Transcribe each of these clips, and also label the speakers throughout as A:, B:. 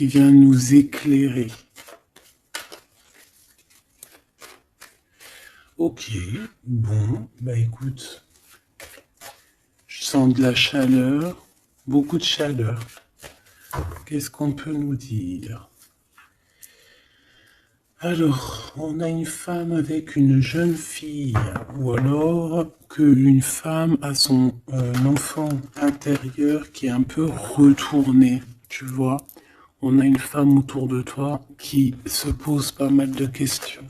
A: qui vient nous éclairer. Ok, bon, bah écoute, je sens de la chaleur, beaucoup de chaleur. Qu'est-ce qu'on peut nous dire? Alors, on a une femme avec une jeune fille, ou alors qu'une femme a son enfant intérieur qui est un peu retourné, tu vois. On a une femme autour de toi qui se pose pas mal de questions.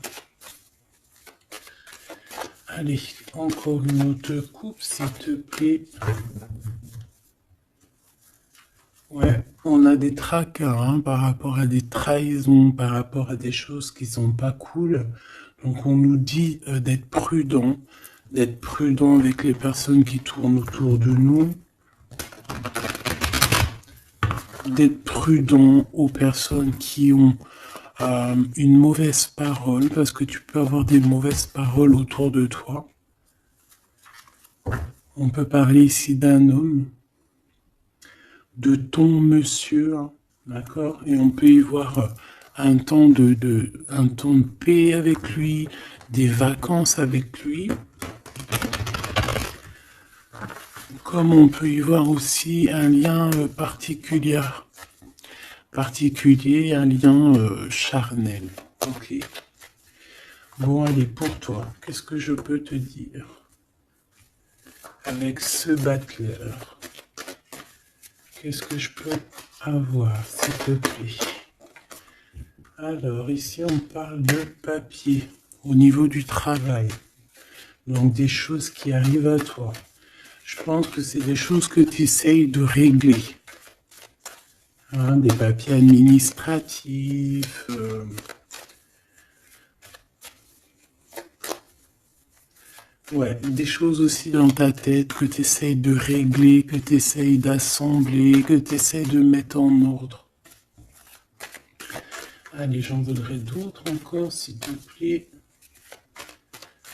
A: Allez, encore une autre coupe, s'il te plaît. Ouais, on a des tracas par rapport à des trahisons, par rapport à des choses qui sont pas cool. Donc on nous dit d'être prudent avec les personnes qui tournent autour de nous, d'être prudent aux personnes qui ont une mauvaise parole, parce que tu peux avoir des mauvaises paroles autour de toi. On peut parler ici d'un homme, de ton monsieur, d'accord? Et on peut y voir un temps un temps de paix avec lui, des vacances avec lui. Comme on peut y voir aussi un lien particulier, un lien charnel. Ok. Bon, allez, pour toi, qu'est-ce que je peux te dire avec ce battleur? Qu'est-ce que je peux avoir, s'il te plaît? Alors, ici, on parle de papier au niveau du travail. Donc, des choses qui arrivent à toi. Je pense que c'est des choses que tu essayes de régler. Hein, des papiers administratifs. Ouais, des choses aussi dans ta tête que tu essayes de régler, que tu essayes d'assembler, que tu essayes de mettre en ordre. Allez, j'en voudrais d'autres encore, s'il te plaît.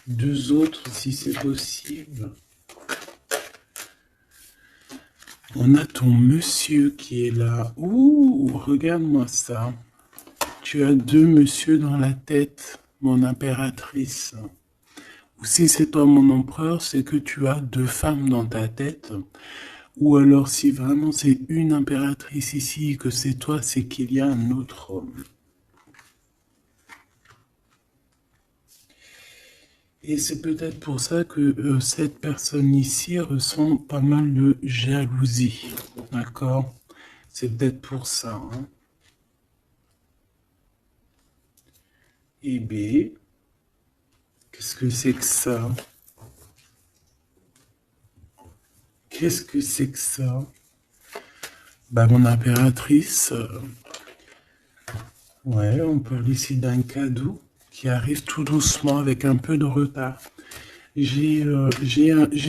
A: Deux autres, si c'est possible. On a ton monsieur qui est là. Ouh, regarde-moi ça. Tu as deux monsieur dans la tête, mon impératrice. Ou si c'est toi mon empereur, c'est que tu as deux femmes dans ta tête. Ou alors si vraiment c'est une impératrice ici et que c'est toi, c'est qu'il y a un autre homme. Et c'est peut-être pour ça que cette personne ici ressent pas mal de jalousie. D'accord? C'est peut-être pour ça. Hein. Et B, qu'est-ce que c'est que ça? Qu'est-ce que c'est que ça? Bah, mon impératrice, ouais, on parle ici d'un cadeau qui arrive tout doucement avec un peu de retard. J'ai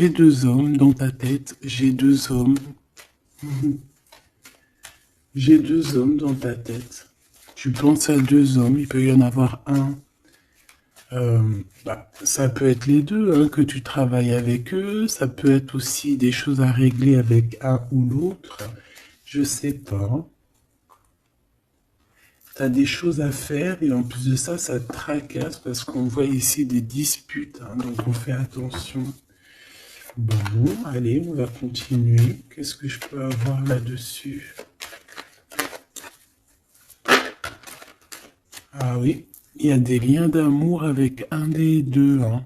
A: deux hommes dans ta tête, j'ai deux hommes. J'ai deux hommes dans ta tête. Tu penses à deux hommes, il peut y en avoir un. Ça peut être les deux, hein, que tu travailles avec eux. Ça peut être aussi des choses à régler avec un ou l'autre. Je sais pas. T'as des choses à faire et en plus de ça, ça te tracasse parce qu'on voit ici des disputes, hein, donc on fait attention. Bon, allez, on va continuer. Qu'est-ce que je peux avoir là-dessus? Ah oui, il y a des liens d'amour avec un des deux. Hein.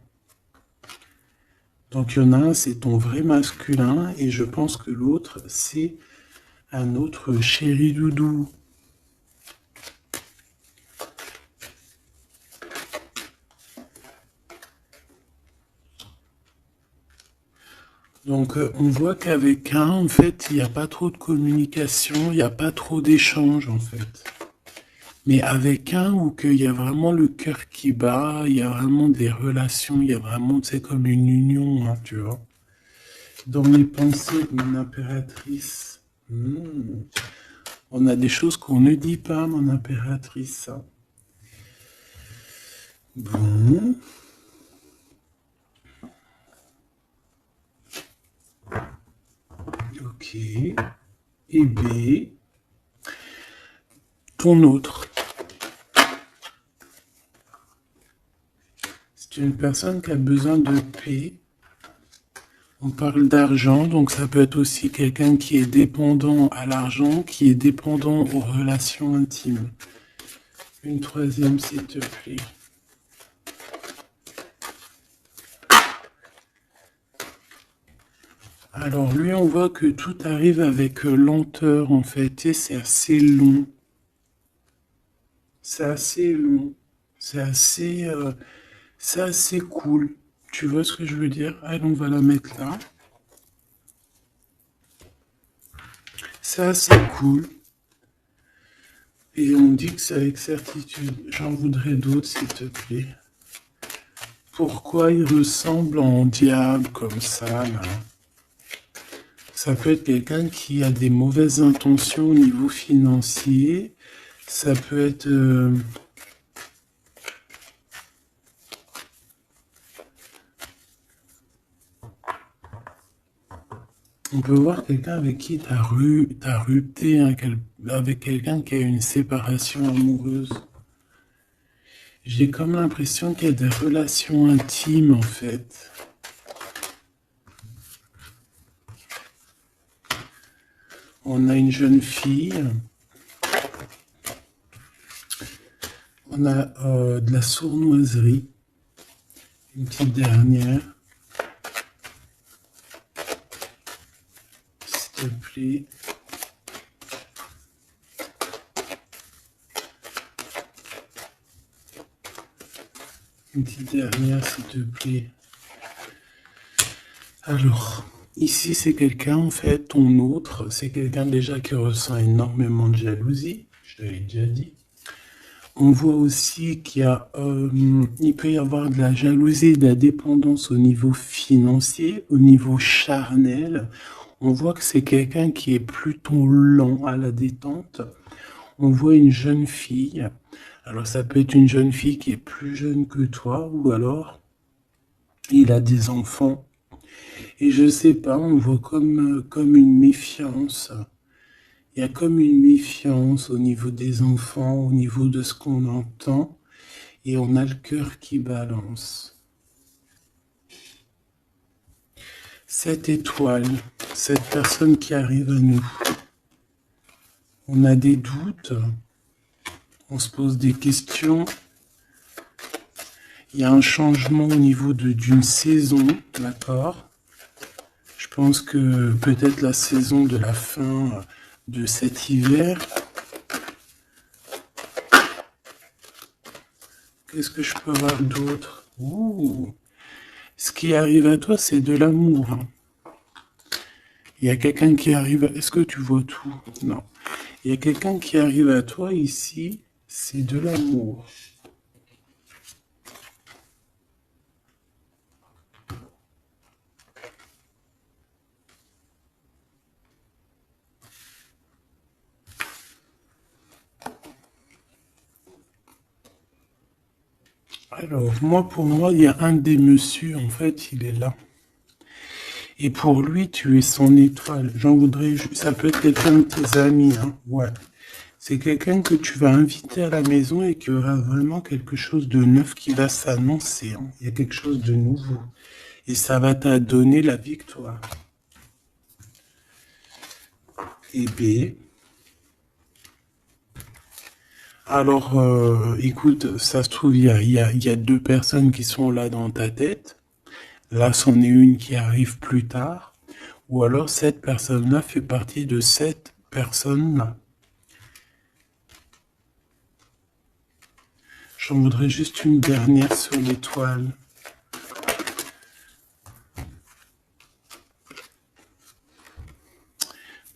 A: Donc il y en a un, c'est ton vrai masculin, et je pense que l'autre, c'est un autre chéri doudou. Donc on voit qu'avec un, en fait, il n'y a pas trop de communication, il n'y a pas trop d'échange, en fait. Mais avec un où qu'il y a vraiment le cœur qui bat, il y a vraiment des relations, il y a vraiment, c'est comme une union, hein, tu vois. Dans mes pensées, mon impératrice, on a des choses qu'on ne dit pas, mon impératrice. Bon. Ok. Et B. ton autre. C'est une personne qui a besoin de paix. On parle d'argent, donc ça peut être aussi quelqu'un qui est dépendant à l'argent, qui est dépendant aux relations intimes. Une troisième, s'il te plaît. Alors lui, on voit que tout arrive avec lenteur en fait, et c'est assez long. C'est assez long. C'est assez cool. Tu vois ce que je veux dire? Allez, on va la mettre là. C'est assez cool. Et on dit que c'est avec certitude. J'en voudrais d'autres, s'il te plaît. Pourquoi il ressemble en diable comme ça, là? Ça peut être quelqu'un qui a des mauvaises intentions au niveau financier. Ça peut être... On peut voir quelqu'un avec qui t'as rupté, hein, avec quelqu'un qui a une séparation amoureuse. J'ai comme l'impression qu'il y a des relations intimes, en fait. On a une jeune fille. On a de la sournoiserie. Une petite dernière. S'il te plaît. Une petite dernière, s'il te plaît. Alors, ici, c'est quelqu'un, en fait, ton autre, c'est quelqu'un déjà qui ressent énormément de jalousie. Je te l'ai déjà dit. On voit aussi qu'il y a, il peut y avoir de la jalousie, de la dépendance au niveau financier, au niveau charnel. On voit que c'est quelqu'un qui est plutôt lent à la détente. On voit une jeune fille. Alors ça peut être une jeune fille qui est plus jeune que toi, ou alors il a des enfants. Et je sais pas, on voit comme une méfiance. Il y a comme une méfiance au niveau des enfants, au niveau de ce qu'on entend, et on a le cœur qui balance. Cette étoile, cette personne qui arrive à nous, on a des doutes, on se pose des questions, il y a un changement au niveau d'une saison, d'accord? Je pense que peut-être la saison de la fin de cet hiver. Qu'est-ce que je peux voir d'autre? Ouh. Ce qui arrive à toi, c'est de l'amour. Hein. Il y a quelqu'un qui arrive... Est-ce que tu vois tout? Non. Il y a quelqu'un qui arrive à toi ici, c'est de l'amour. Alors, pour moi, il y a un des messieurs, en fait, il est là. Et pour lui, tu es son étoile. J'en voudrais... Ça peut être quelqu'un de tes amis, hein. Ouais. C'est quelqu'un que tu vas inviter à la maison et qu'il y aura vraiment quelque chose de neuf qui va s'annoncer. Hein. Il y a quelque chose de nouveau. Et ça va te donner la victoire. Et B. Alors, écoute, ça se trouve, il y a deux personnes qui sont là dans ta tête. Là, c'en est une qui arrive plus tard. Ou alors, cette personne-là fait partie de cette personne-là. J'en voudrais juste une dernière sur l'étoile.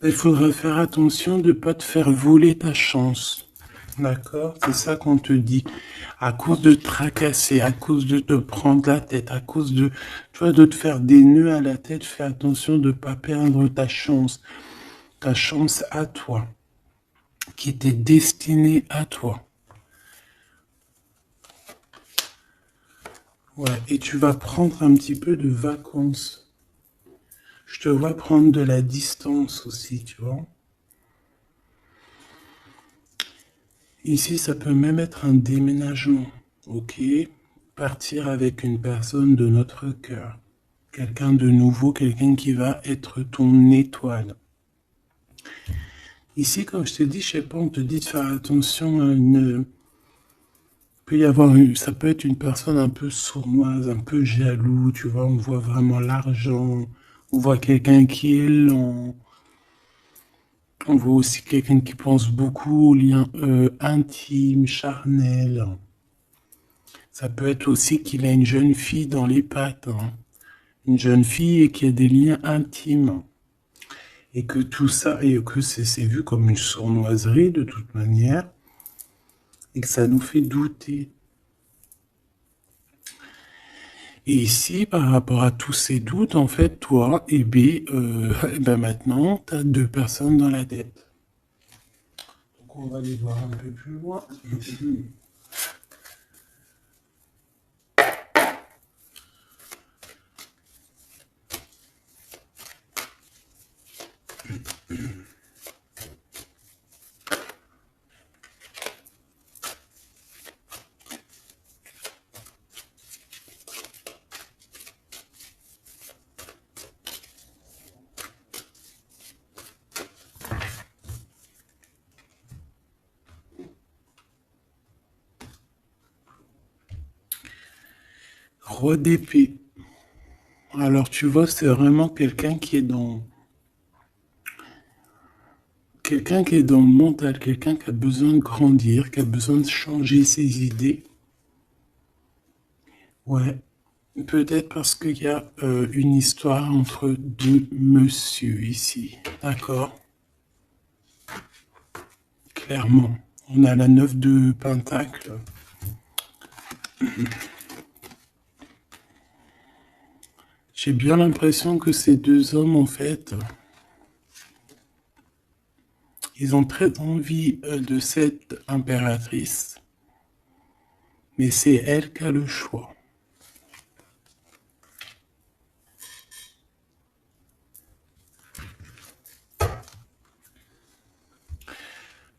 A: Il faudra faire attention de ne pas te faire voler ta chance. D'accord? C'est ça qu'on te dit. À cause de te tracasser, à cause de te prendre la tête, à cause de, tu vois, de te faire des nœuds à la tête, fais attention de ne pas perdre ta chance à toi, qui était destinée à toi. Ouais, et tu vas prendre un petit peu de vacances. Je te vois prendre de la distance aussi, tu vois. Ici, ça peut même être un déménagement, ok? Partir avec une personne de notre cœur. Quelqu'un de nouveau, quelqu'un qui va être ton étoile. Ici, comme je te dis, je sais pas, on te dit de faire attention à une... Peut y avoir ça peut être une personne un peu sournoise, un peu jaloux, tu vois, on voit vraiment l'argent, on voit quelqu'un qui est lent, on voit aussi quelqu'un qui pense beaucoup aux liens intimes, charnels. Ça peut être aussi qu'il a une jeune fille dans les pattes, hein. Une jeune fille et qui a des liens intimes. Et que tout ça, et que c'est vu comme une sournoiserie de toute manière, et que ça nous fait douter. Et ici, par rapport à tous ces doutes, en fait, toi, eh ben maintenant, tu as deux personnes dans la tête. Donc on va les voir un peu plus loin. Roi d'épée. Alors tu vois, c'est vraiment quelqu'un qui est dans le mental, quelqu'un qui a besoin de grandir, qui a besoin de changer ses idées. Ouais, peut-être parce qu'il y a une histoire entre deux monsieur ici. D'accord? Clairement. On a la 9 de Pentacle. J'ai bien l'impression que ces deux hommes, en fait, ils ont très envie de cette impératrice, mais c'est elle qui a le choix.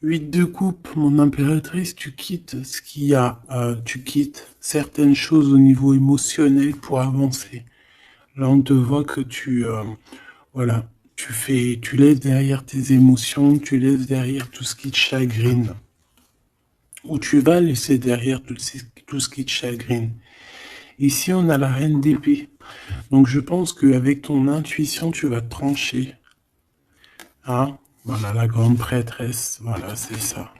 A: 8 de coupe, mon impératrice, tu quittes ce qu'il y a, tu quittes certaines choses au niveau émotionnel pour avancer. Là, on te voit que voilà, tu laisses derrière tes émotions, tu laisses derrière tout ce qui te chagrine. Ou tu vas laisser derrière tout ce qui te chagrine. Ici, on a la reine d'épée. Donc, je pense qu'avec ton intuition, tu vas trancher. Hein? Voilà, la grande prêtresse. Voilà, c'est ça.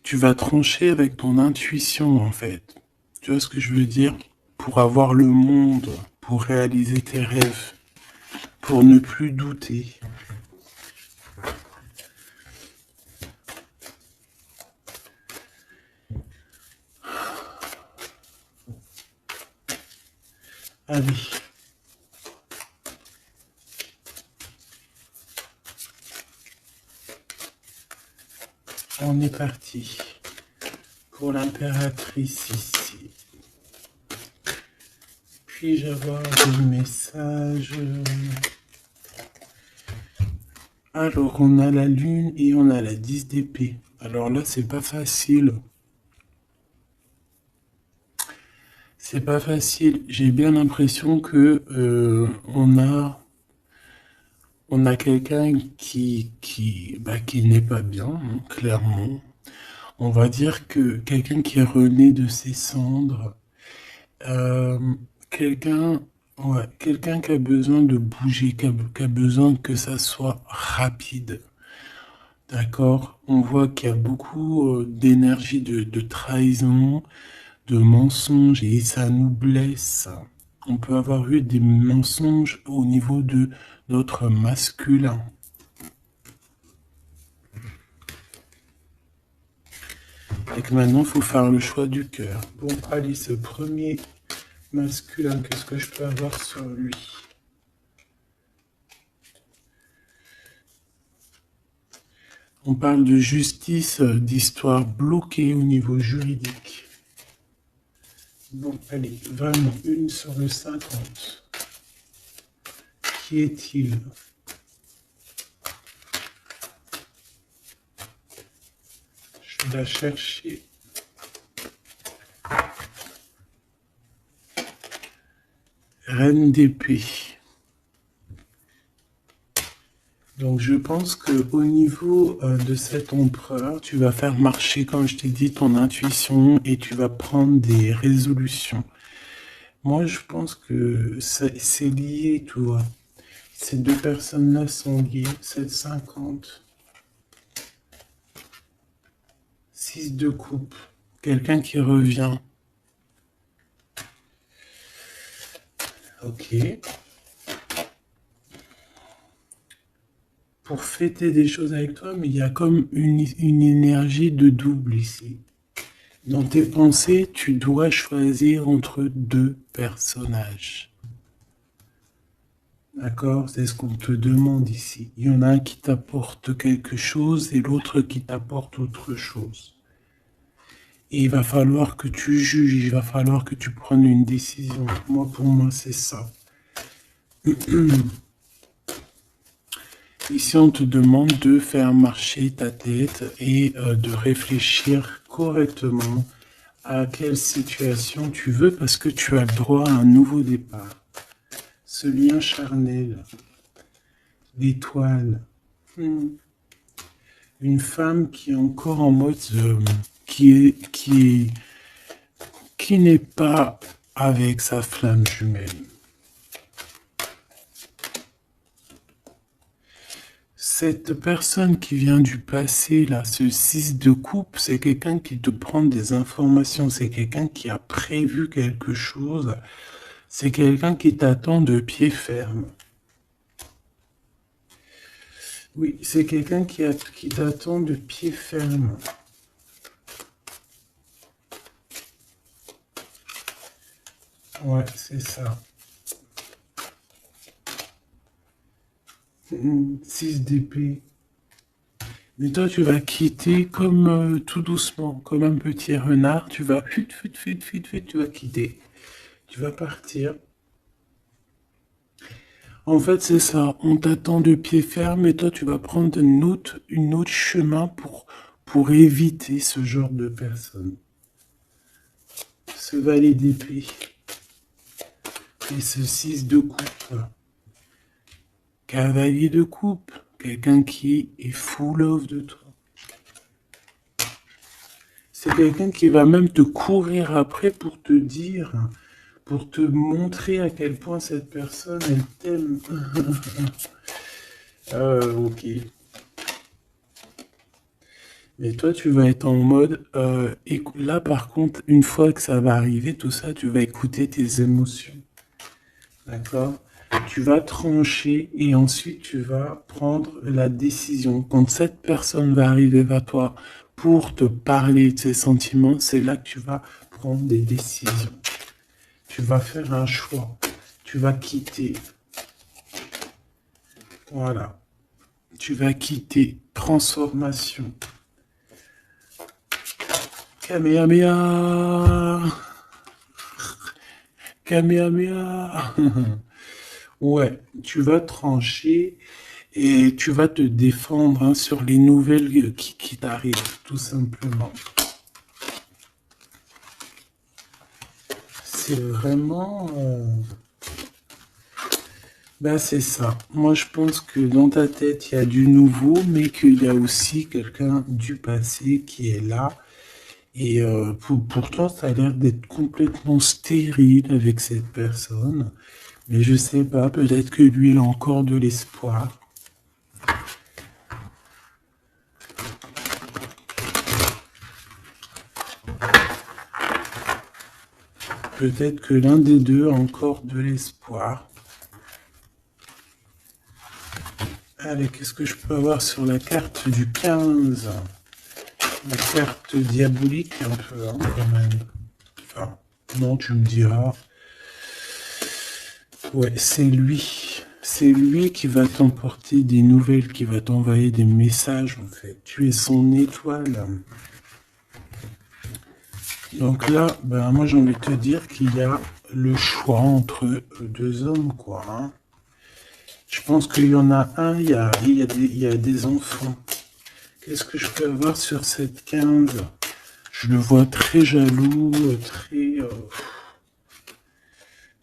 A: Tu vas trancher avec ton intuition, en fait. Tu vois ce que je veux dire? Pour avoir le monde, pour réaliser tes rêves, pour ne plus douter. Allez. On est parti pour l'impératrice ici. Puis-je avoir des messages? Alors, on a la lune et on a la 10 d'épée. Alors là, c'est pas facile. C'est pas facile. J'ai bien l'impression que on a quelqu'un qui n'est pas bien, hein, clairement. On va dire que quelqu'un qui est rené de ses cendres, euh, quelqu'un, ouais, quelqu'un qui a besoin de bouger, qui a besoin que ça soit rapide. D'accord? On voit qu'il y a beaucoup d'énergie de trahison, de mensonges et ça nous blesse. On peut avoir eu des mensonges au niveau de notre masculin. Et que maintenant, il faut faire le choix du cœur. Bon, allez, ce premier masculin, qu'est-ce que je peux avoir sur lui? On parle de justice, d'histoire bloquée au niveau juridique. Bon, allez, vraiment, une sur le 50. Qui est-il? Je Il a cherché. Reine d'épée. Donc je pense que au niveau de cet empereur, tu vas faire marcher, comme je t'ai dit, ton intuition et tu vas prendre des résolutions. Moi, je pense que c'est lié, tu vois. Ces deux personnes-là sont liées. 7,50. 6 de coupe. Quelqu'un qui revient. Ok. Pour fêter des choses avec toi, mais il y a comme une énergie de double ici. Dans tes pensées, tu dois choisir entre deux personnages. D'accord? C'est ce qu'on te demande ici. Il y en a un qui t'apporte quelque chose et l'autre qui t'apporte autre chose. Et il va falloir que tu juges, il va falloir que tu prennes une décision. Moi, pour moi, c'est ça. Ici, on te demande de faire marcher ta tête et de réfléchir correctement à quelle situation tu veux parce que tu as le droit à un nouveau départ. Ce lien charnel, l'étoile, une femme qui est encore en mode, qui n'est pas avec sa flamme jumelle. Cette personne qui vient du passé, là, ce 6 de coupe, c'est quelqu'un qui te prend des informations, c'est quelqu'un qui a prévu quelque chose, c'est quelqu'un qui t'attend de pied ferme. Oui, c'est quelqu'un qui t'attend de pied ferme. Ouais, c'est ça. 6 d'épée. Mais toi, tu vas quitter comme tout doucement, comme un petit renard. Tu vas tu vas quitter. Tu vas partir. En fait, c'est ça. On t'attend de pied ferme et toi, tu vas prendre une autre chemin pour éviter ce genre de personne. Ce valet d'épée. Et ce 6 de coupe. Cavalier de coupe. Quelqu'un qui est full of de toi. C'est quelqu'un qui va même te courir après pour te dire, pour te montrer à quel point cette personne, elle t'aime. Ok. Mais toi, tu vas être en mode, là par contre, une fois que ça va arriver, tout ça, tu vas écouter tes émotions. D'accord? Tu vas trancher et ensuite tu vas prendre la décision. Quand cette personne va arriver vers toi pour te parler de ses sentiments, c'est là que tu vas prendre des décisions. Tu vas faire un choix. Tu vas quitter. Voilà. Tu vas quitter. Transformation. Kamehameha. Kamehameha. Ouais, tu vas trancher et tu vas te défendre sur les nouvelles qui t'arrivent, tout simplement. C'est vraiment... Ben c'est ça. Moi, je pense que dans ta tête, il y a du nouveau, mais qu'il y a aussi quelqu'un du passé qui est là. Et pour toi, ça a l'air d'être complètement stérile avec cette personne. Mais je sais pas, peut-être que lui, il a encore de l'espoir. Peut-être que l'un des deux a encore de l'espoir. Allez, qu'est-ce que je peux avoir sur la carte du 15? La carte diabolique, un peu, hein, quand même. Enfin, non, tu me diras. Ouais, c'est lui. C'est lui qui va t'emporter des nouvelles, qui va t'envoyer des messages, en fait. Tu es son étoile. Donc là, ben, moi, j'ai envie de te dire qu'il y a le choix entre deux hommes, quoi. Hein. Je pense qu'il y en a un, il y a des enfants. Qu'est-ce que je peux avoir sur cette 15? Je le vois très jaloux,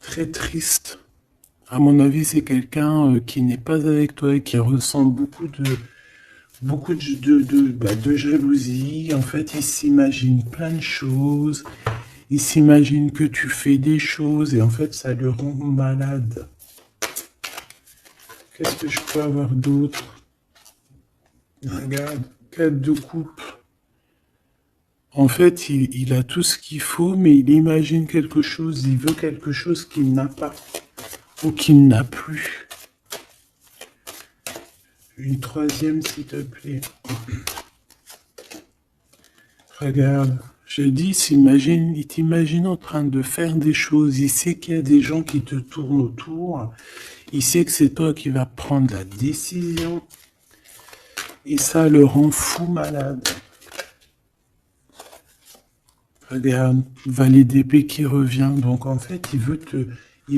A: très triste. À mon avis, c'est quelqu'un qui n'est pas avec toi et qui ressent beaucoup de jalousie. En fait, il s'imagine plein de choses. Il s'imagine que tu fais des choses et en fait, ça le rend malade. Qu'est-ce que je peux avoir d'autre? Regarde, 4 de coupe. En fait, il a tout ce qu'il faut, mais il imagine quelque chose, il veut quelque chose qu'il n'a pas ou qu'il n'a plus. Une troisième, s'il te plaît. Regarde, je dis, il t'imagine en train de faire des choses, il sait qu'il y a des gens qui te tournent autour, il sait que c'est toi qui vas prendre la décision, et ça le rend fou malade. Regarde, valet d'épée qui revient. Donc en fait, il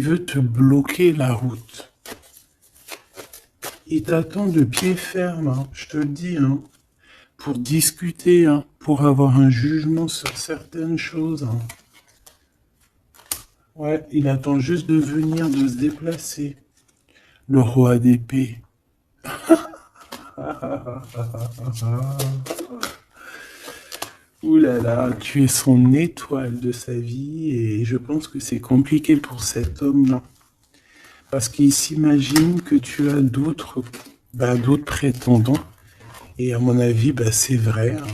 A: veut te bloquer la route. Il t'attend de pied ferme, hein, je te le dis, hein, pour discuter, hein, pour avoir un jugement sur certaines choses. Hein. Ouais, il attend juste de venir, de se déplacer. Le roi d'épée. Ouh là là, tu es son étoile de sa vie et je pense que c'est compliqué pour cet homme-là. Parce qu'il s'imagine que tu as d'autres prétendants. Et à mon avis, c'est vrai. Hein.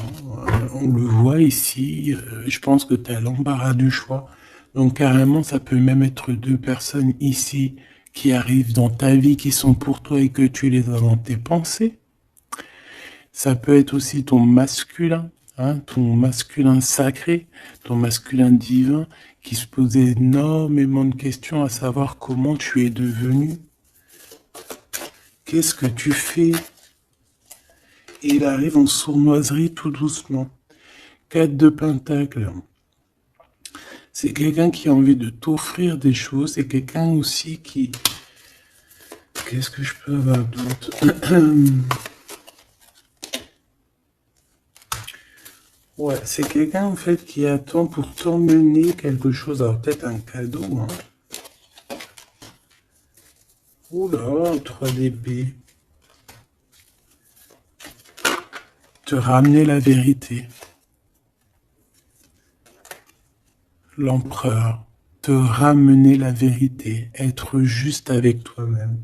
A: On le voit ici. Je pense que tu as l'embarras du choix. Donc carrément, ça peut même être 2 personnes ici qui arrivent dans ta vie, qui sont pour toi et que tu les as dans tes pensées. Ça peut être aussi ton masculin. Hein, ton masculin sacré, ton masculin divin, qui se posait énormément de questions à savoir comment tu es devenu. Qu'est-ce que tu fais? Et il arrive en sournoiserie tout doucement. 4 de pentacles. C'est quelqu'un qui a envie de t'offrir des choses. C'est quelqu'un aussi qui... Qu'est-ce que je peux avoir d'autre? Ouais, c'est quelqu'un en fait qui attend pour t'emmener quelque chose, alors peut-être un cadeau. Hein. Oula, 3 d'épée. Te ramener la vérité. L'empereur. Te ramener la vérité. Être juste avec toi-même.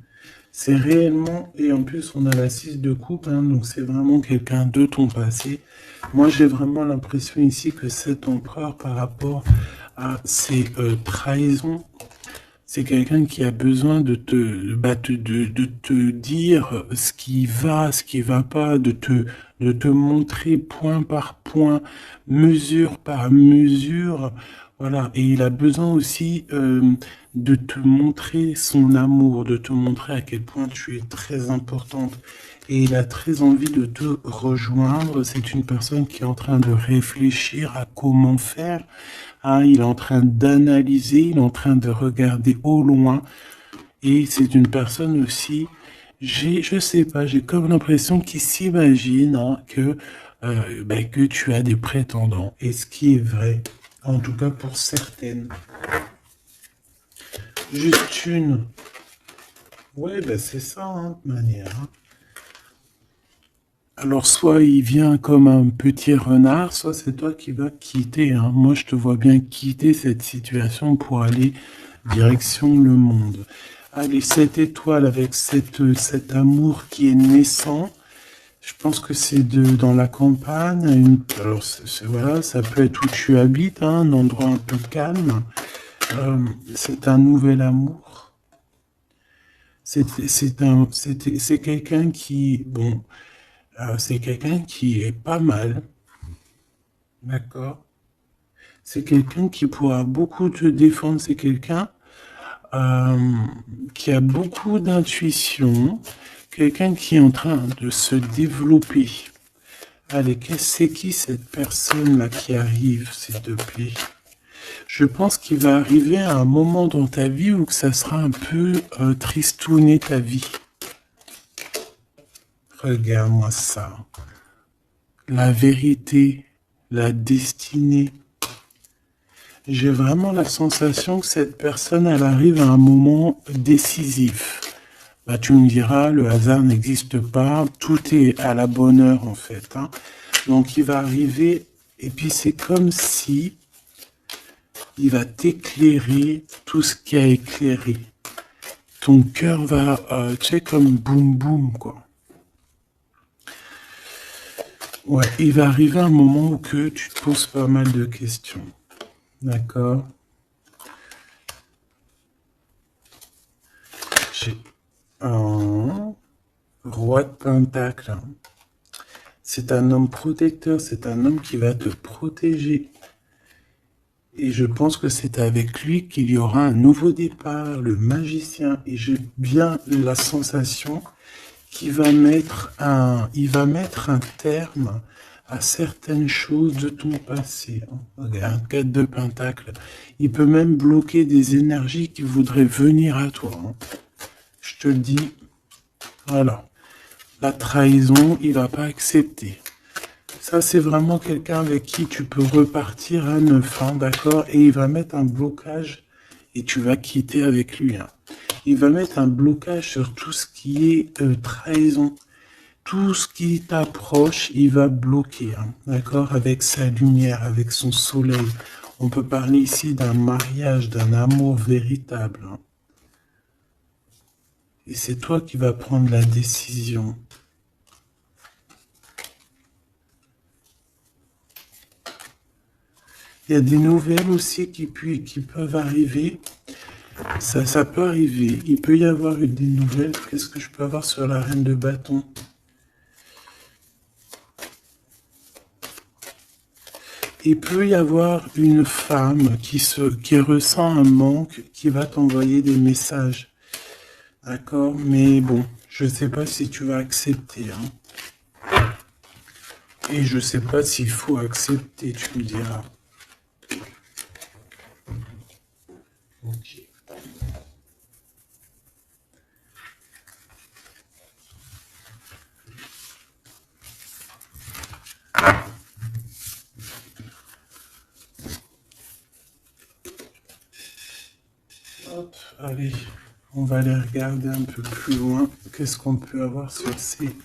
A: C'est réellement, et en plus on a la 6 de coupe, hein, donc c'est vraiment quelqu'un de ton passé. Moi j'ai vraiment l'impression ici que cet empereur par rapport à ses trahisons, c'est quelqu'un qui a besoin de te dire ce qui va pas, de te montrer point par point, mesure par mesure, voilà. Et il a besoin aussi de te montrer son amour, de te montrer à quel point tu es très importante. Et il a très envie de te rejoindre. C'est une personne qui est en train de réfléchir à comment faire. Hein, il est en train d'analyser, il est en train de regarder au loin. Et c'est une personne aussi, je sais pas, j'ai comme l'impression qu'il s'imagine hein, que tu as des prétendants. Et ce qui est vrai, en tout cas pour certaines. Juste une. Ouais, c'est ça, hein, de manière. Hein. Alors, soit il vient comme un petit renard, soit c'est toi qui vas quitter. Hein. Moi, je te vois bien quitter cette situation pour aller direction le monde. Allez, cette étoile avec cet amour qui est naissant, je pense que c'est dans la campagne. Alors, voilà, ça peut être où tu habites, hein, un endroit un peu calme. C'est un nouvel amour. C'est quelqu'un qui, bon... c'est quelqu'un qui est pas mal, d'accord? C'est quelqu'un qui pourra beaucoup te défendre, c'est quelqu'un qui a beaucoup d'intuition, quelqu'un qui est en train de se développer. Allez, c'est qui cette personne-là qui arrive, s'il te plaît? Je pense qu'il va arriver à un moment dans ta vie où que ça sera un peu tristouner ta vie. Regarde-moi ça. la vérité, la destinée. J'ai vraiment la sensation que cette personne, elle arrive à un moment décisif. Bah, tu me diras, le hasard n'existe pas, tout est à la bonne heure en fait. Hein. Donc il va arriver, et puis c'est comme si il va t'éclairer tout ce qui a éclairé. Ton cœur va, tu sais, comme boum boum quoi. Ouais, il va arriver un moment où que tu te poses pas mal de questions. D'accord? J'ai un roi de pentacle. C'est un homme protecteur, c'est un homme qui va te protéger. Et je pense que c'est avec lui qu'il y aura un nouveau départ, le magicien. Et j'ai bien la sensation qu'il va il va mettre un terme à certaines choses de ton passé. Regarde, 4 de pentacle. Il peut même bloquer des énergies qui voudraient venir à toi. Je te le dis, voilà. La trahison, il va pas accepter. Ça, c'est vraiment quelqu'un avec qui tu peux repartir à neuf, hein, d'accord? Et il va mettre un blocage et tu vas quitter avec lui. Hein. Il va mettre un blocage sur tout ce qui est trahison. Tout ce qui t'approche, il va bloquer, hein, d'accord? Avec sa lumière, avec son soleil. On peut parler ici d'un mariage, d'un amour véritable. Hein. Et c'est toi qui vas prendre la décision. Il y a des nouvelles aussi qui peuvent arriver. Ça peut arriver. Il peut y avoir des nouvelles. Qu'est-ce que je peux avoir sur la reine de bâton? Il peut y avoir une femme qui ressent un manque, qui va t'envoyer des messages. D'accord? Mais bon, je ne sais pas si tu vas accepter. Hein. Et je ne sais pas s'il faut accepter, tu me diras. Ok. Hop, allez, on va aller regarder un peu plus loin. Qu'est-ce qu'on peut avoir sur ces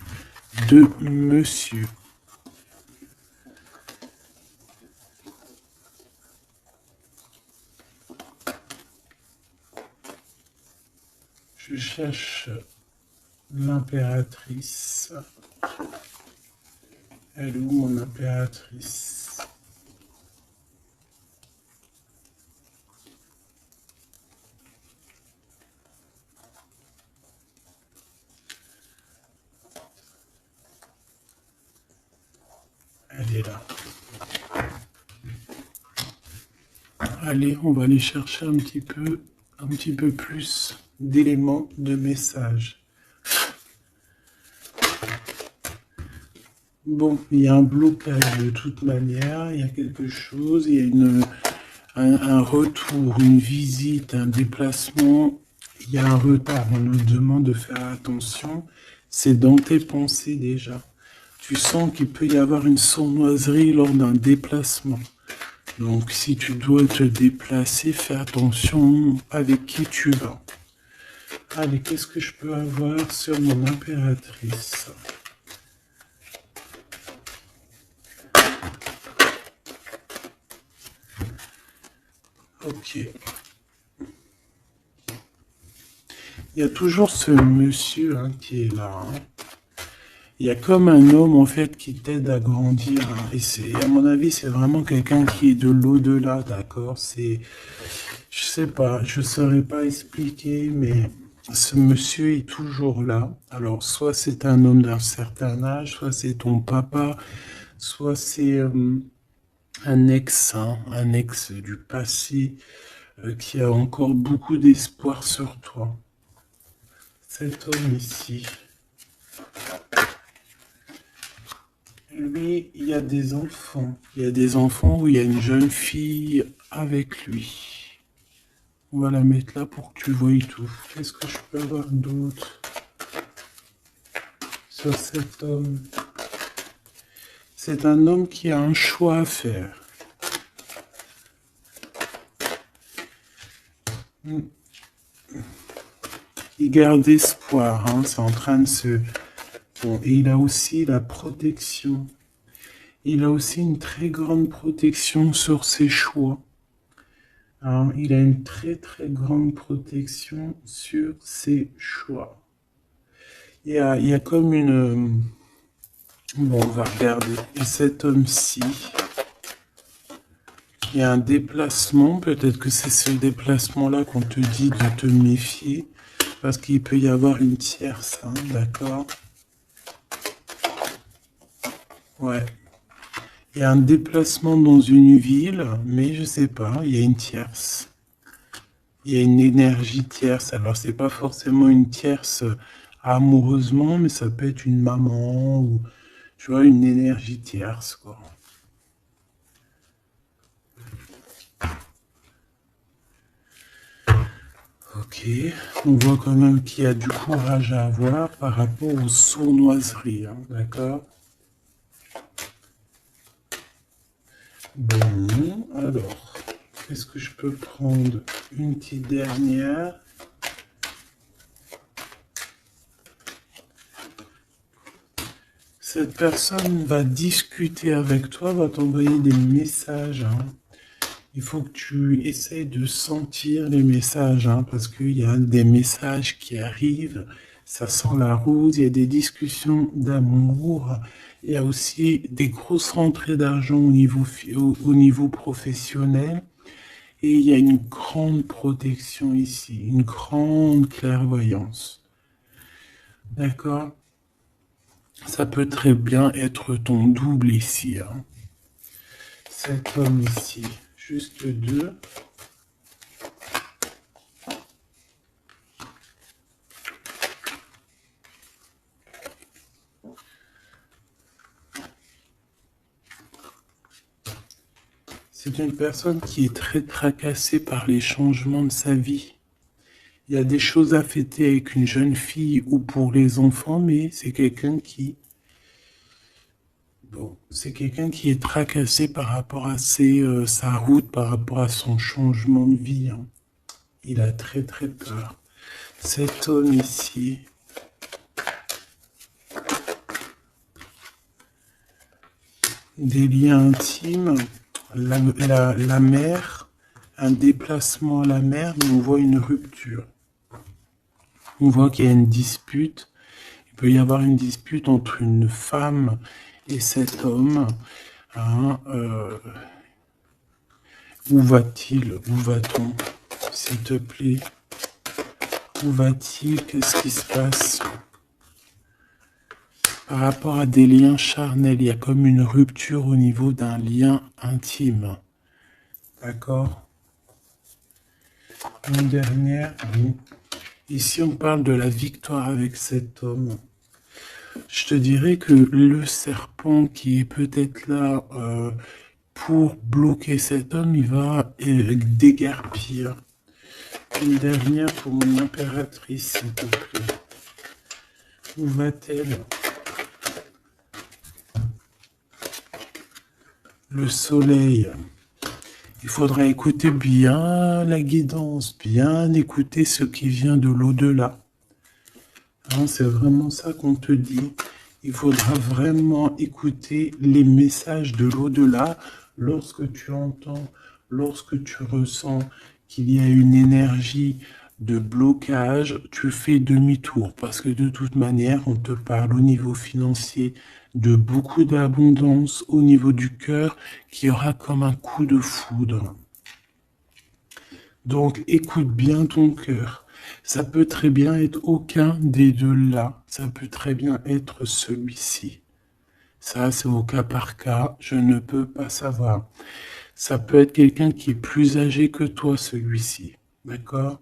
A: deux messieurs? Je cherche l'impératrice. Elle est où mon impératrice? Elle est là. Allez, on va aller chercher un petit peu plus d'éléments de message. Bon, il y a un blocage de toute manière, il y a quelque chose, il y a un retour, une visite, un déplacement, il y a un retard, on nous demande de faire attention, c'est dans tes pensées déjà. Tu sens qu'il peut y avoir une sournoiserie lors d'un déplacement. Donc si tu dois te déplacer, fais attention avec qui tu vas. Allez, qu'est-ce que je peux avoir sur mon impératrice? Ok. Il y a toujours ce monsieur hein, qui est là. Hein. Il y a comme un homme en fait qui t'aide à grandir. Hein. Et c'est, à mon avis, c'est vraiment quelqu'un qui est de l'au-delà, d'accord? C'est, je sais pas, je saurais pas expliquer, mais ce monsieur est toujours là. Alors, soit c'est un homme d'un certain âge, soit c'est ton papa, soit c'est un ex, hein, un ex du passé qui a encore beaucoup d'espoir sur toi. Cet homme ici, lui, il y a des enfants. Il y a des enfants où il y a une jeune fille avec lui. On va la mettre là pour que tu voies tout. Qu'est-ce que je peux avoir d'autre sur cet homme? C'est un homme qui a un choix à faire. Il garde espoir, hein, c'est en train de se... Bon, et il a aussi la protection. Il a aussi une très grande protection sur ses choix. Hein, il a une très très grande protection sur ses choix. Il y a comme une... Bon, on va regarder. Et cet homme-ci, il y a un déplacement. Peut-être que c'est ce déplacement-là qu'on te dit de te méfier. Parce qu'il peut y avoir une tierce, hein, d'accord? Ouais. Il y a un déplacement dans une ville, mais je sais pas, il y a une tierce. Il y a une énergie tierce. Alors, c'est pas forcément une tierce amoureusement, mais ça peut être une maman ou, tu vois, une énergie tierce, quoi. Ok, on voit quand même qu'il y a du courage à avoir par rapport aux sournoiseries, hein, d'accord? Bon, alors, est-ce que je peux prendre une petite dernière? Cette personne va discuter avec toi, va t'envoyer des messages, hein. Il faut que tu essayes de sentir les messages, hein, parce qu'il y a des messages qui arrivent, ça sent la rose, il y a des discussions d'amour, il y a aussi des grosses rentrées d'argent au niveau professionnel, et il y a une grande protection ici, une grande clairvoyance. D'accord? Ça peut très bien être ton double ici, hein. Cet homme ici, juste deux. C'est une personne qui est très tracassée par les changements de sa vie. Il y a des choses à fêter avec une jeune fille ou pour les enfants, mais c'est quelqu'un qui... Bon, c'est quelqu'un qui est tracassé par rapport à sa route, par rapport à son changement de vie, hein. Il a très très peur. Cet homme ici... Des liens intimes, la mer, un déplacement à la mer, mais on voit une rupture. On voit qu'il y a une dispute. Il peut y avoir une dispute entre une femme et cet homme. Hein, où va-t-il? Où va-t-on? S'il te plaît. Où va-t-il? Qu'est-ce qui se passe? Par rapport à des liens charnels, il y a comme une rupture au niveau d'un lien intime. D'accord? Une dernière, oui. Ici, on parle de la victoire avec cet homme. Je te dirais que le serpent qui est peut-être là pour bloquer cet homme, il va déguerpir. Une dernière pour mon impératrice, s'il te plaît. Où va-t-elle? Le soleil. Il faudra écouter bien la guidance, bien écouter ce qui vient de l'au-delà. Hein, c'est vraiment ça qu'on te dit. Il faudra vraiment écouter les messages de l'au-delà lorsque tu entends, lorsque tu ressens qu'il y a une énergie de blocage, tu fais demi-tour parce que de toute manière, on te parle au niveau financier de beaucoup d'abondance, au niveau du cœur, qui aura comme un coup de foudre. Donc, écoute bien ton cœur. Ça peut très bien être aucun des deux là. Ça peut très bien être celui-ci. Ça, c'est au cas par cas. Je ne peux pas savoir. Ça peut être quelqu'un qui est plus âgé que toi, celui-ci. D'accord?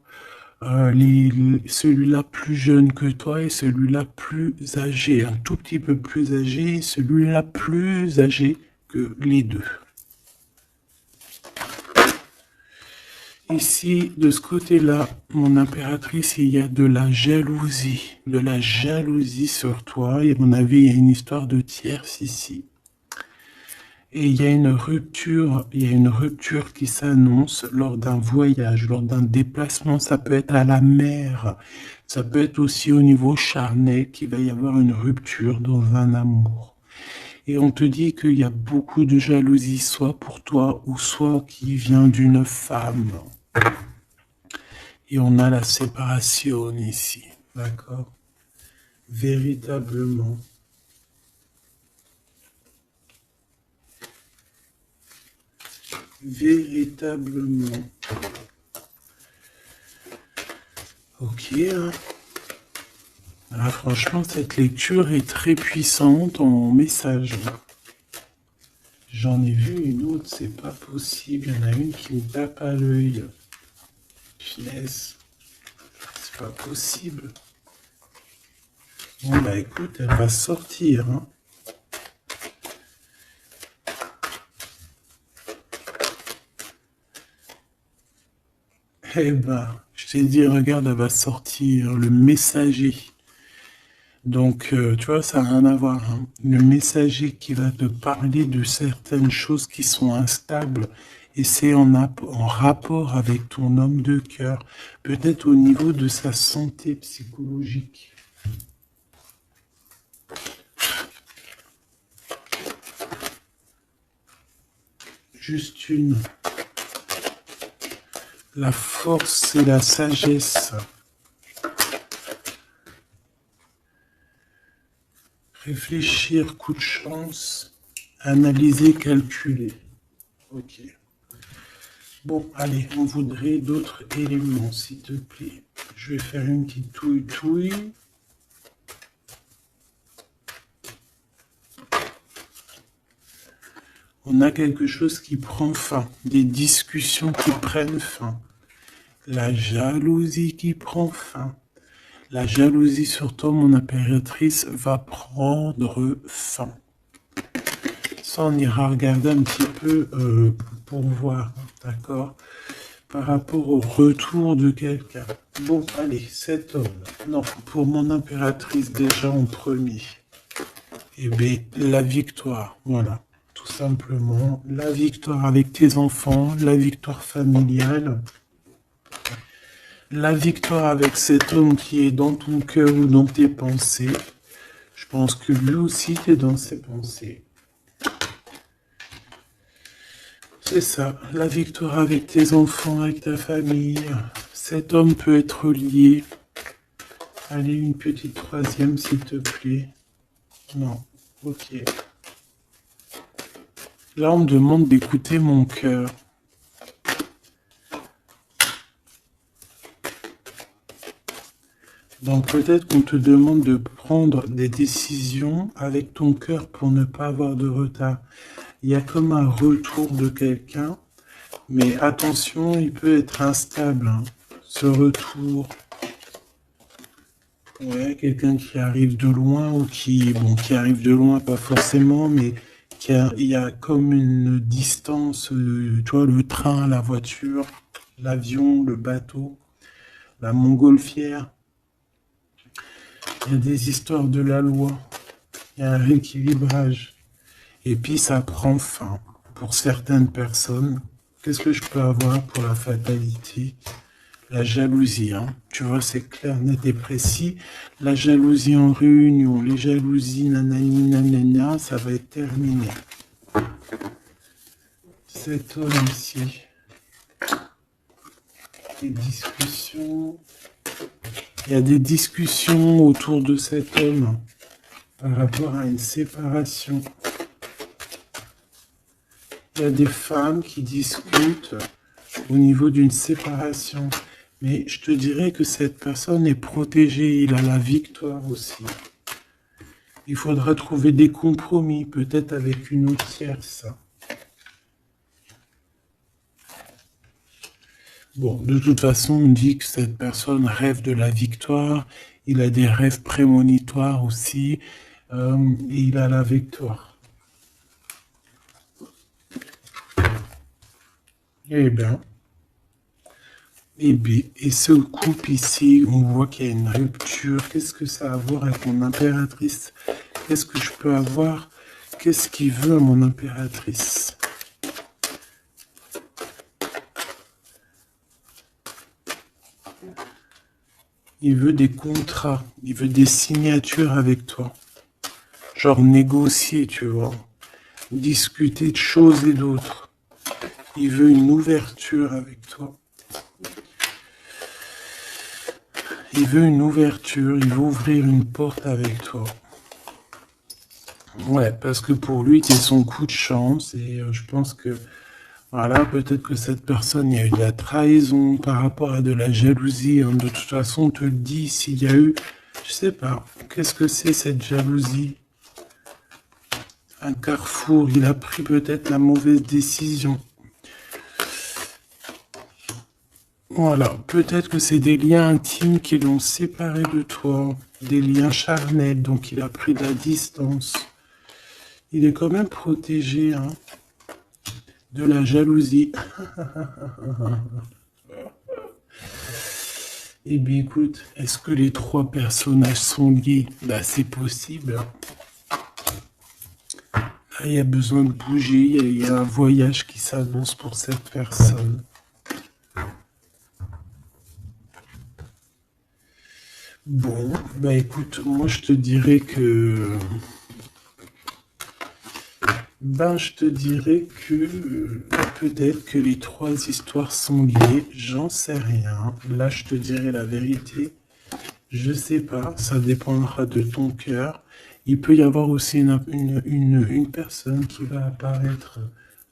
A: Celui-là plus jeune que toi et celui-là plus âgé. Un tout petit peu plus âgé et celui-là plus âgé que les deux. Ici, de ce côté-là, mon impératrice, il y a de la jalousie sur toi. Et à mon avis, il y a une histoire de tierce ici. Et il y a une rupture qui s'annonce lors d'un voyage, lors d'un déplacement. Ça peut être à la mer, ça peut être aussi au niveau charnel qu'il va y avoir une rupture dans un amour. Et on te dit qu'il y a beaucoup de jalousie, soit pour toi ou soit qui vient d'une femme. Et on a la séparation ici, d'accord? Véritablement. Véritablement. Ok. Ah, franchement, cette lecture est très puissante en message. J'en ai vu une autre, c'est pas possible. Il y en a une qui me tape à l'œil. Finesse. C'est pas possible. Bon, bah écoute, elle va sortir. Hein. Eh ben, je t'ai dit, regarde, elle va sortir le messager. Donc, tu vois, ça n'a rien à voir. Hein. Le messager qui va te parler de certaines choses qui sont instables et c'est en rapport avec ton homme de cœur, peut-être au niveau de sa santé psychologique. Juste une. La force et la sagesse. Réfléchir, coup de chance, analyser, calculer. Ok. Bon, allez, on voudrait d'autres éléments, s'il te plaît. Je vais faire une petite touille-touille. On a quelque chose qui prend fin, des discussions qui prennent fin. La jalousie qui prend fin. La jalousie sur toi, mon impératrice, va prendre fin. Ça, on ira regarder un petit peu pour voir, d'accord? Par rapport au retour de quelqu'un. Bon, allez, cet homme. Non, pour mon impératrice, déjà en premier. Eh bien, la victoire, voilà. Tout simplement, la victoire avec tes enfants, la victoire familiale, la victoire avec cet homme qui est dans ton cœur ou dans tes pensées. Je pense que lui aussi est dans ses pensées. C'est ça, la victoire avec tes enfants, avec ta famille. Cet homme peut être lié. Allez, une petite troisième, s'il te plaît. Non, ok. Là, on me demande d'écouter mon cœur. Donc peut-être qu'on te demande de prendre des décisions avec ton cœur pour ne pas avoir de retard. Il y a comme un retour de quelqu'un, mais attention, il peut être instable, hein, ce retour. Ouais, quelqu'un qui arrive de loin ou qui arrive de loin, pas forcément, mais il y a comme une distance, tu vois, le train, la voiture, l'avion, le bateau, la montgolfière. Il y a des histoires de la loi, il y a un rééquilibrage. Et puis ça prend fin pour certaines personnes. Qu'est-ce que je peux avoir pour la fatalité? La jalousie, hein. Tu vois, c'est clair, net et précis. La jalousie en réunion, les jalousies, nanani, nanana, ça va être terminé. Cet homme ici. Des discussions. Il y a des discussions autour de cet homme par rapport à une séparation. Il y a des femmes qui discutent au niveau d'une séparation. Mais je te dirais que cette personne est protégée, il a la victoire aussi. Il faudra trouver des compromis, peut-être avec une autre tierce. Bon, de toute façon, on dit que cette personne rêve de la victoire, il a des rêves prémonitoires aussi, et il a la victoire. Eh bien, et ce couple ici, on voit qu'il y a une rupture. Qu'est-ce que ça a à voir avec mon impératrice? Qu'est-ce que je peux avoir qu'est-ce qu'il veut à mon impératrice? Il veut des contrats, il veut des signatures avec toi. Genre négocier, tu vois. Discuter de choses et d'autres. Il veut une ouverture avec toi. Il veut une ouverture, il veut ouvrir une porte avec toi. Ouais, parce que pour lui, tu es son coup de chance et je pense que, voilà, peut-être que cette personne, il y a eu de la trahison par rapport à de la jalousie. Hein. De toute façon, on te le dit, s'il y a eu, je sais pas, qu'est-ce que c'est cette jalousie? Un carrefour, il a pris peut-être la mauvaise décision. Voilà, peut-être que c'est des liens intimes qui l'ont séparé de toi, des liens charnels, donc il a pris de la distance. Il est quand même protégé hein, de la jalousie. Eh bien écoute, est-ce que les trois personnages sont liés? Bah c'est possible. Là, il y a besoin de bouger, il y a un voyage qui s'annonce pour cette personne. Bon, bah écoute, moi je te dirais que... peut-être que les trois histoires sont liées, j'en sais rien. Là, je te dirai la vérité. Je sais pas, ça dépendra de ton cœur. Il peut y avoir aussi une personne qui va apparaître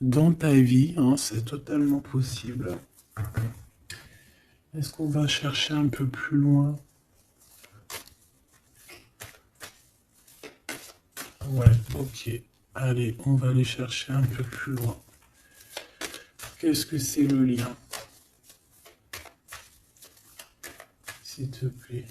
A: dans ta vie, hein, c'est totalement possible. Est-ce qu'on va chercher un peu plus loin? Ouais, ok. Allez, on va aller chercher un peu plus loin. Qu'est-ce que c'est le lien? S'il te plaît.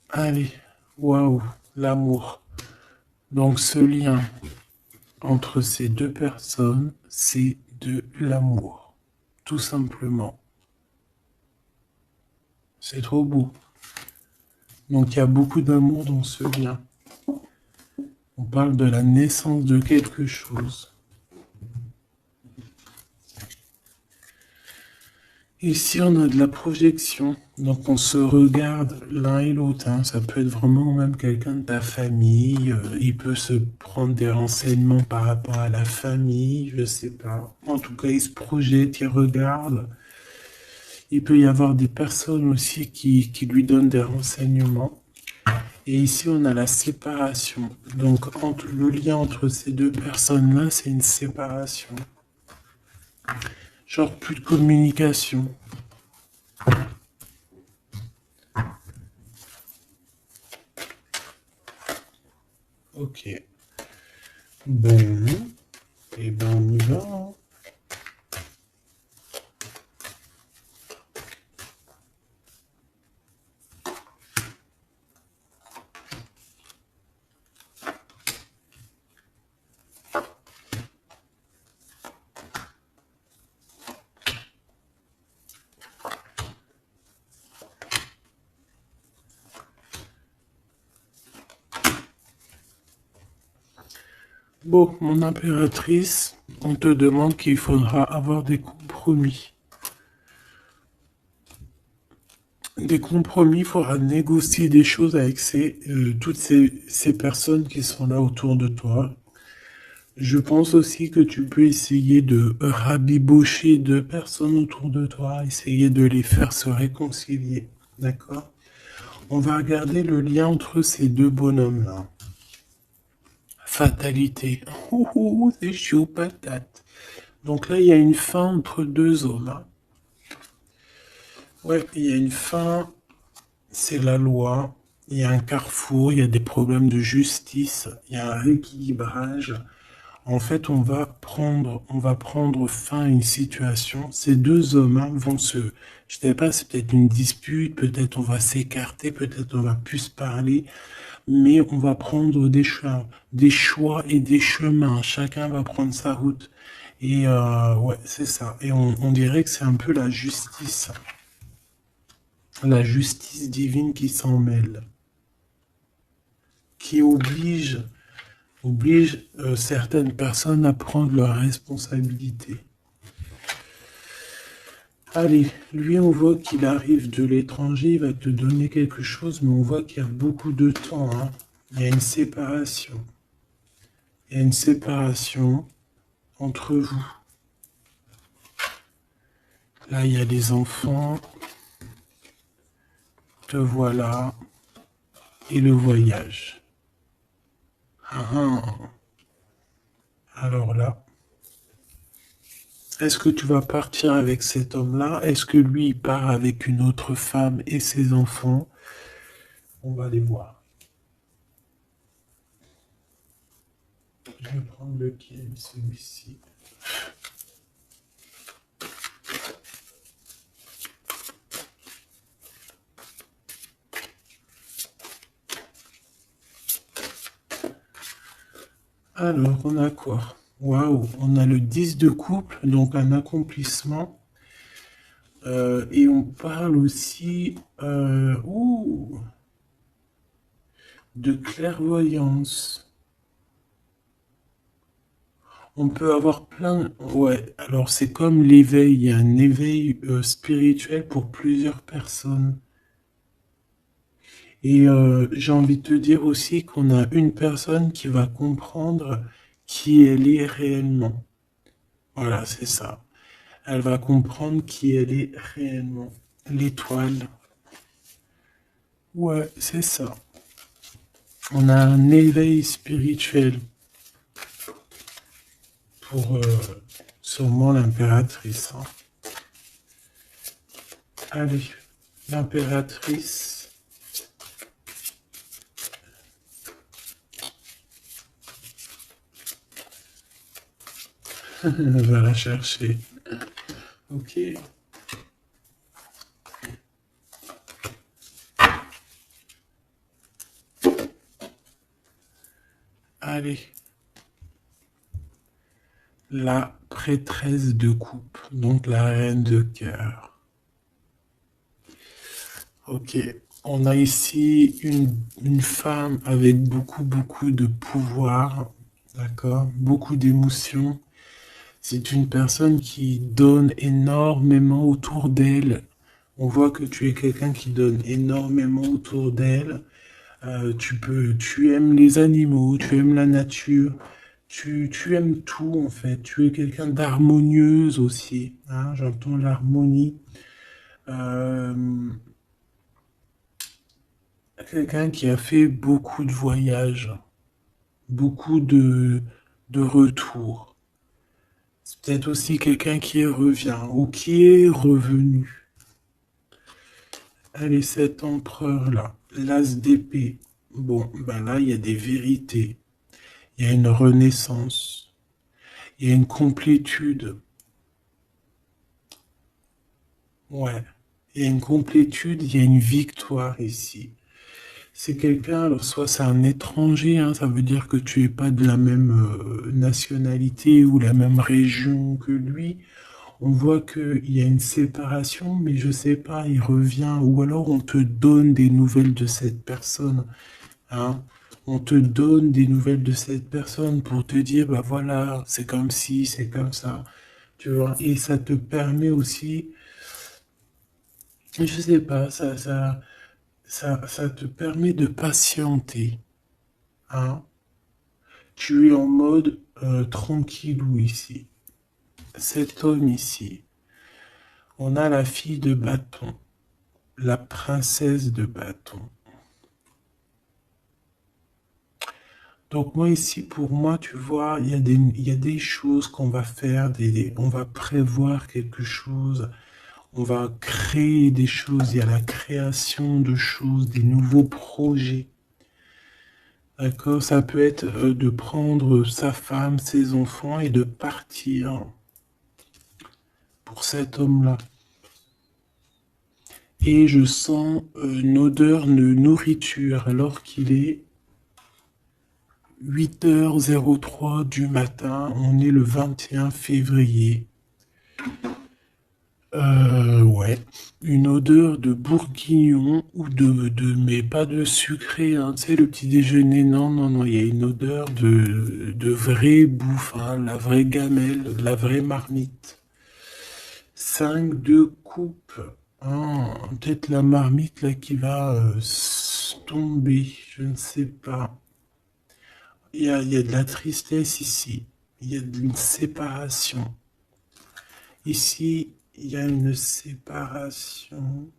A: Allez, waouh, l'amour. Donc ce lien entre ces deux personnes, c'est de l'amour. Tout simplement. C'est trop beau. Donc il y a beaucoup d'amour dans ce lien. On parle de la naissance de quelque chose. Ici, on a de la projection. Donc on se regarde l'un et l'autre. Hein. Ça peut être vraiment même quelqu'un de ta famille. Il peut se prendre des renseignements par rapport à la famille. Je sais pas. En tout cas, il se projette, il regarde. Il peut y avoir des personnes aussi qui lui donnent des renseignements. Et ici, on a la séparation. Donc, le lien entre ces deux personnes-là, c'est une séparation. Genre, plus de communication. Ok. Bon. Et ben, on y va. Hein. Bon, mon impératrice, on te demande qu'il faudra avoir des compromis. Des compromis, il faudra négocier des choses avec toutes ces personnes qui sont là autour de toi. Je pense aussi que tu peux essayer de rabibocher deux personnes autour de toi, essayer de les faire se réconcilier. D'accord? On va regarder le lien entre ces deux bonhommes-là. Fatalité. Ouh, c'est chaud patate. Donc là, il y a une fin entre deux hommes. Hein. Ouais, il y a une fin, c'est la loi. Il y a un carrefour, il y a des problèmes de justice, il y a un rééquilibrage. En fait, on va prendre fin à une situation. Ces deux hommes hein, vont je sais pas, c'est peut-être une dispute, peut-être on va s'écarter, peut-être on va plus se parler, mais on va prendre des choix et des chemins. Chacun va prendre sa route. Et ouais, c'est ça. Et on dirait que c'est un peu la justice divine qui s'en mêle, qui oblige certaines personnes à prendre leurs responsabilités. Allez, lui, on voit qu'il arrive de l'étranger, il va te donner quelque chose, mais on voit qu'il y a beaucoup de temps. Hein. Il y a une séparation. Il y a une séparation entre vous. Là, il y a les enfants. Te voilà. Et le voyage. Ah, ah. Alors là, est-ce que tu vas partir avec cet homme-là? Est-ce que lui, il part avec une autre femme et ses enfants? On va les voir. Je vais prendre lequel, celui-ci. Alors, on a quoi? Waouh, on a le 10 de couple, donc un accomplissement. Et on parle aussi de clairvoyance. On peut avoir plein... Ouais, alors c'est comme l'éveil, il y a un éveil spirituel pour plusieurs personnes. Et j'ai envie de te dire aussi qu'on a une personne qui va comprendre qui elle est réellement. Voilà, c'est ça. Elle va comprendre qui elle est réellement. L'étoile. Ouais, c'est ça. On a un éveil spirituel pour sûrement l'impératrice. Hein. Allez, l'impératrice. Va la chercher. Ok. Allez. La prêtresse de coupe, donc la reine de cœur. Ok. On a ici une femme avec beaucoup de pouvoir, d'accord, beaucoup d'émotions. C'est une personne qui donne énormément autour d'elle. On voit que tu es quelqu'un qui donne énormément autour d'elle. Tu aimes les animaux, tu aimes la nature, tu aimes tout en fait. Tu es quelqu'un d'harmonieuse aussi. Hein, j'entends l'harmonie. Euh, Quelqu'un qui a fait beaucoup de voyages, beaucoup de retours. C'est peut-être aussi quelqu'un qui revient ou qui est revenu. Allez, cet empereur-là, l'as d'épée. Bon, ben là, il y a des vérités. Il y a une renaissance. Il y a une complétude. Ouais. Il y a une complétude, il y a une victoire ici. C'est quelqu'un, alors soit c'est un étranger, hein, ça veut dire que tu es pas de la même nationalité ou la même région que lui. On voit qu'il y a une séparation, mais je sais pas, il revient, ou alors on te donne des nouvelles de cette personne. Hein. On te donne des nouvelles de cette personne pour te dire, bah voilà, c'est comme ci, c'est comme ça. Tu vois, et ça te permet aussi, je sais pas, ça te permet de patienter. Hein. Tu es en mode tranquillou ici. Cet homme ici, on a la fille de bâton, la princesse de bâton. Donc moi ici, pour moi, tu vois, il y a des choses qu'on va faire, on va prévoir quelque chose, on va créer des choses, il y a la création de choses, des nouveaux projets. D'accord? Ça peut être de prendre sa femme, ses enfants et de partir pour cet homme-là. Et je sens une odeur de nourriture alors qu'il est 8h03 du matin. On est le 21 février. Ouais. Une odeur de bourguignon ou mais pas de sucré, hein. Tu sais, le petit déjeuner, non, non, non, il y a une odeur de vraie bouffe, hein, la vraie gamelle, la vraie marmite. 5 de coupe. Ah, peut-être la marmite là qui va tomber, je ne sais pas. Il y a de la tristesse ici. Il y a une séparation. Ici, il y a une séparation.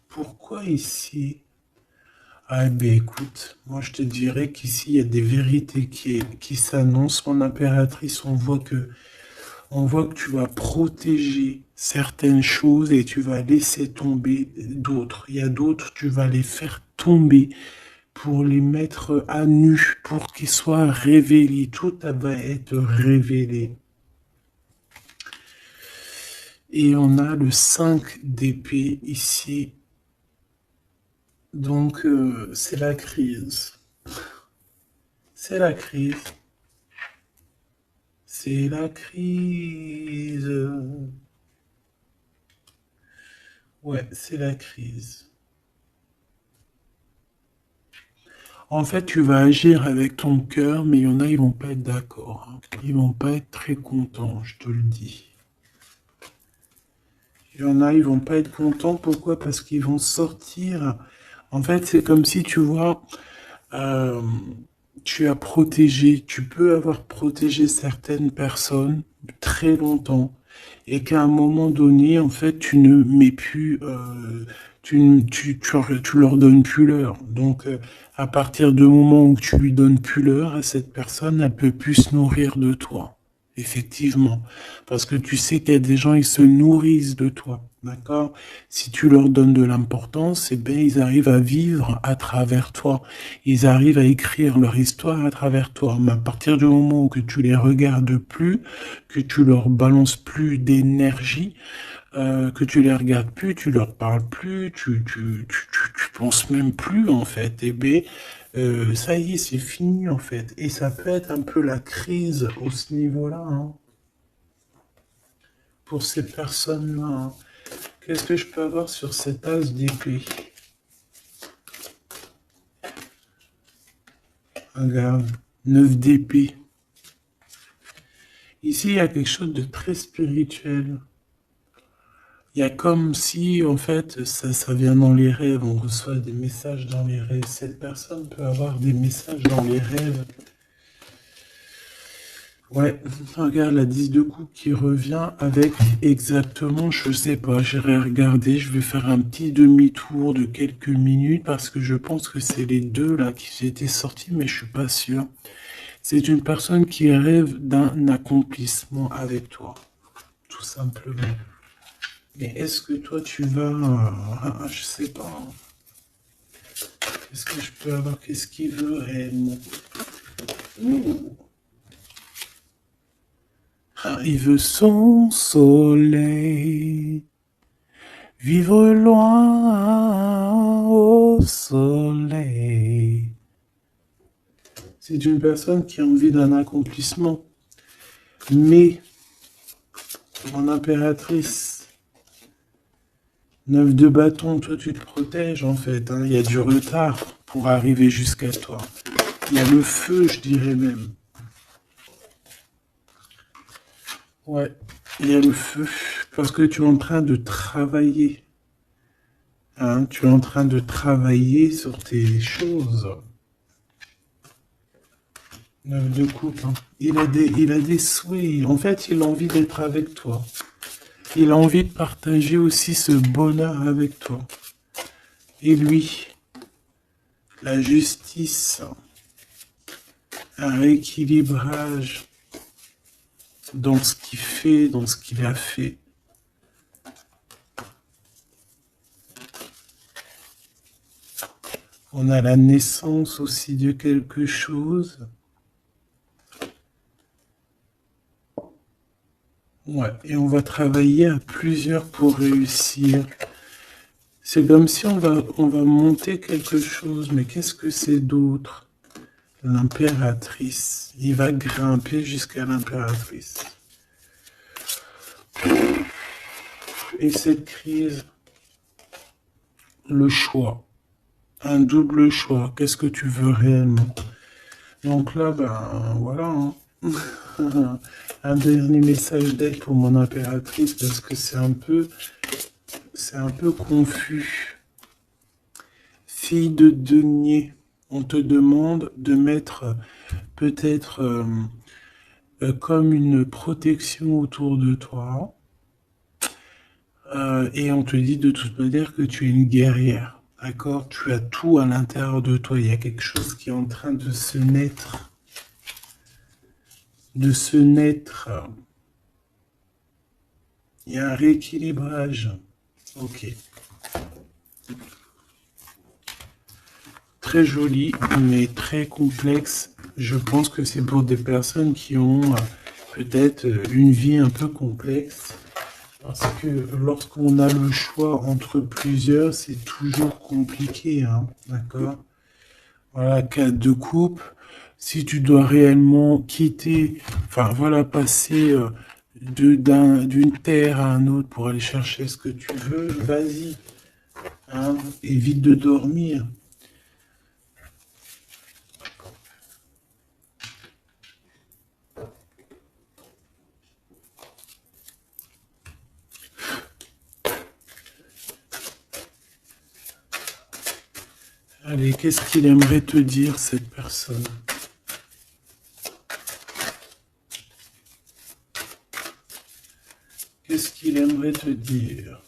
A: Pourquoi ici? Ah ben écoute, moi je te dirais qu'ici il y a des vérités qui s'annoncent. Mon impératrice, on voit que tu vas protéger certaines choses et tu vas laisser tomber d'autres. Il y a d'autres, tu vas les faire tomber pour les mettre à nu, pour qu'ils soient révélés. Tout va être révélé. Et on a le 5 d'épée ici. Donc, c'est la crise. C'est la crise. C'est la crise. Ouais, c'est la crise. En fait, tu vas agir avec ton cœur, mais il y en a, ils vont pas être d'accord, hein. Ils vont pas être très contents, je te le dis. Il y en a, ils vont pas être contents. Pourquoi? Parce qu'ils vont sortir. En fait, c'est comme si, tu vois, euh, tu as protégé, tu peux avoir protégé certaines personnes très longtemps et qu'à un moment donné, en fait, tu ne mets plus, tu leur donnes plus l'heure. Donc, à partir du moment où tu lui donnes plus l'heure à cette personne, elle peut plus se nourrir de toi. Effectivement. Parce que tu sais qu'il y a des gens, ils se nourrissent de toi. D'accord? Si tu leur donnes de l'importance, eh bien, ils arrivent à vivre à travers toi. Ils arrivent à écrire leur histoire à travers toi. Mais à partir du moment où que tu les regardes plus, que tu leur balances plus d'énergie, que tu les regardes plus, tu leur parles plus, tu penses même plus en fait. Eh bien, ça y est, c'est fini en fait. Et ça peut être un peu la crise au ce niveau-là, hein, pour ces personnes-là, hein. Qu'est-ce que je peux avoir sur cet as d'épée? Regarde, 9 d'épée. Ici, il y a quelque chose de très spirituel. Il y a comme si, en fait, ça vient dans les rêves, on reçoit des messages dans les rêves. Cette personne peut avoir des messages dans les rêves. Ouais, regarde la 10 de coupe qui revient avec exactement, je sais pas, j'irai regarder, je vais faire un petit demi-tour de quelques minutes parce que je pense que c'est les deux là qui étaient sortis, mais je suis pas sûr. C'est une personne qui rêve d'un accomplissement avec toi, tout simplement. Mais est-ce que toi tu vas, je sais pas, est-ce que je peux avoir, qu'est-ce qu'il veut réellement? Ouh. Ah, il veut son soleil, vivre loin au soleil. C'est une personne qui a envie d'un accomplissement. Mais, mon impératrice, 9 de bâton, toi tu te protèges en fait, hein. Il y a du retard pour arriver jusqu'à toi. Il y a le feu, je dirais même. Ouais, il y a le feu. Parce que tu es en train de travailler. Hein, tu es en train de travailler sur tes choses. 9 de coupe, hein. Il a des souhaits. En fait, il a envie d'être avec toi. Il a envie de partager aussi ce bonheur avec toi. Et lui, la justice, un rééquilibrage dans ce qu'il fait, dans ce qu'il a fait. On a la naissance aussi de quelque chose. Ouais, et on va travailler à plusieurs pour réussir. C'est comme si on va monter quelque chose, mais qu'est-ce que c'est d'autre? L'impératrice. Il va grimper jusqu'à l'impératrice. Et cette crise, le choix. Un double choix. Qu'est-ce que tu veux réellement? Donc là, ben voilà. Un dernier message d'aide pour mon impératrice parce que c'est un peu confus. Fille de denier, on te demande de mettre peut-être comme une protection autour de toi. Et on te dit de toute manière que tu es une guerrière. D'accord? Tu as tout à l'intérieur de toi. Il y a quelque chose qui est en train de se naître. De se naître. Il y a un rééquilibrage. Ok. Très joli, mais très complexe. Je pense que c'est pour des personnes qui ont peut-être une vie un peu complexe. Parce que lorsqu'on a le choix entre plusieurs, c'est toujours compliqué, hein, d'accord? Voilà, cas de coupe, si tu dois réellement quitter, enfin voilà, passer d'une terre à un autre pour aller chercher ce que tu veux, vas-y, hein, évite de dormir. Allez, qu'est-ce qu'il aimerait te dire, cette personne? Qu'est-ce qu'il aimerait te dire?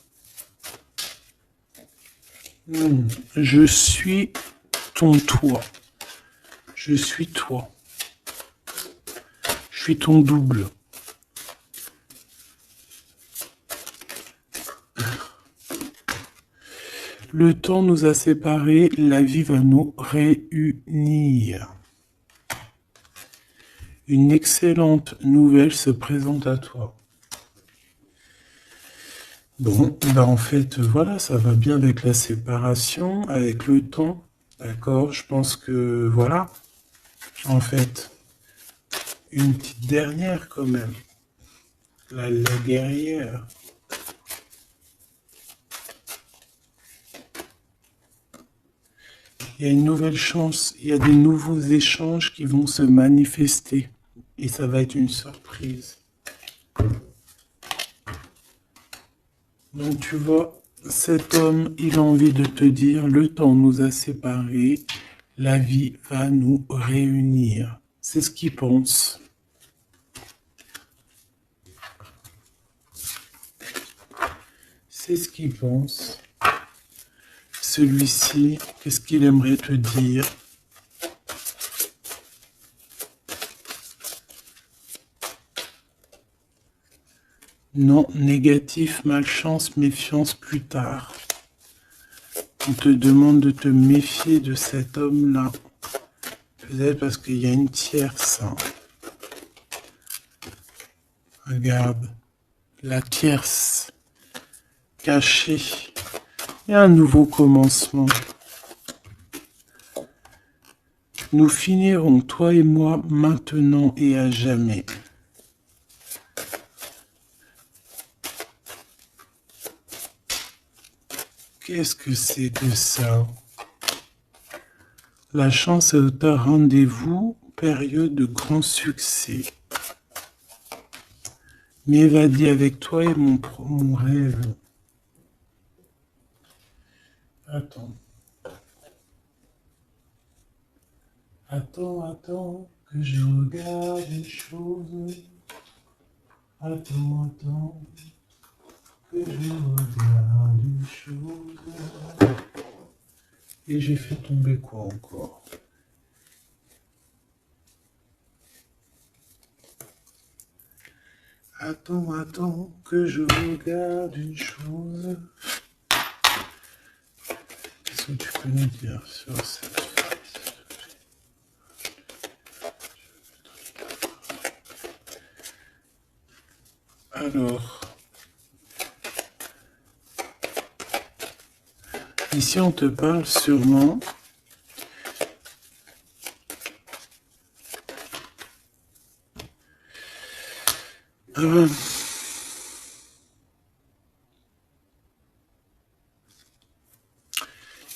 A: Je suis ton toi. Je suis toi. Je suis ton double. Le temps nous a séparés, la vie va nous réunir. Une excellente nouvelle se présente à toi. Bon, bah en fait, voilà, ça va bien avec la séparation, avec le temps, d'accord? Je pense que, voilà, en fait, une petite dernière quand même, la guerrière. Il y a une nouvelle chance, il y a des nouveaux échanges qui vont se manifester, et ça va être une surprise. Donc tu vois, cet homme, il a envie de te dire, le temps nous a séparés, la vie va nous réunir. C'est ce qu'il pense. C'est ce qu'il pense. Celui-ci, qu'est-ce qu'il aimerait te dire? Non, négatif, malchance, méfiance plus tard. On te demande de te méfier de cet homme-là. Peut-être parce qu'il y a une tierce. Regarde, la tierce, cachée. Il y a un nouveau commencement. Nous finirons, toi et moi, maintenant et à jamais. Qu'est-ce que c'est que ça? La chance est au rendez-vous, période de grand succès. M'évader avec toi est mon rêve. Attends. Attends, que je regarde les choses. Attends, que je regarde les choses. Et j'ai fait tomber quoi encore? Attends, que je regarde une chose. Qu'est-ce que tu peux nous dire sur cette phrase? Alors, ici on te parle sûrement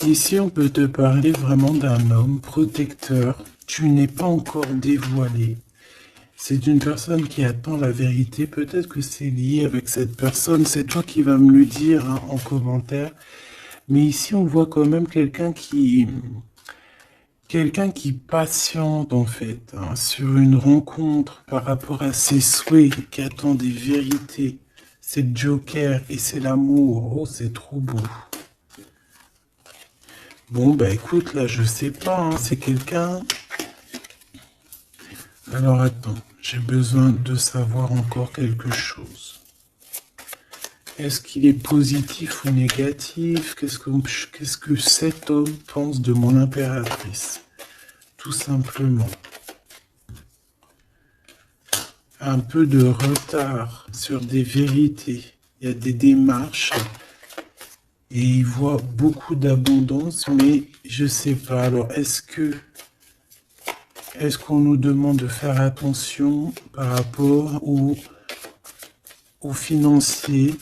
A: ici on peut te parler vraiment d'un homme protecteur. Tu n'es pas encore dévoilé. C'est une personne qui attend la vérité. Peut-être que c'est lié avec cette personne. C'est toi qui vas me le dire hein, en commentaire. Mais ici, on voit quand même quelqu'un qui patiente en fait hein, sur une rencontre par rapport à ses souhaits, qui attend des vérités. C'est le Joker et c'est l'amour. Oh, c'est trop beau. Bon, bah écoute, là, je sais pas. Hein, c'est quelqu'un... Alors attends, j'ai besoin de savoir encore quelque chose. Est-ce qu'il est positif ou négatif? Qu'est-ce que cet homme pense de mon impératrice? Tout simplement. Un peu de retard sur des vérités. Il y a des démarches. Et il voit beaucoup d'abondance, mais je sais pas. Alors, est-ce qu'on nous demande de faire attention par rapport au financier?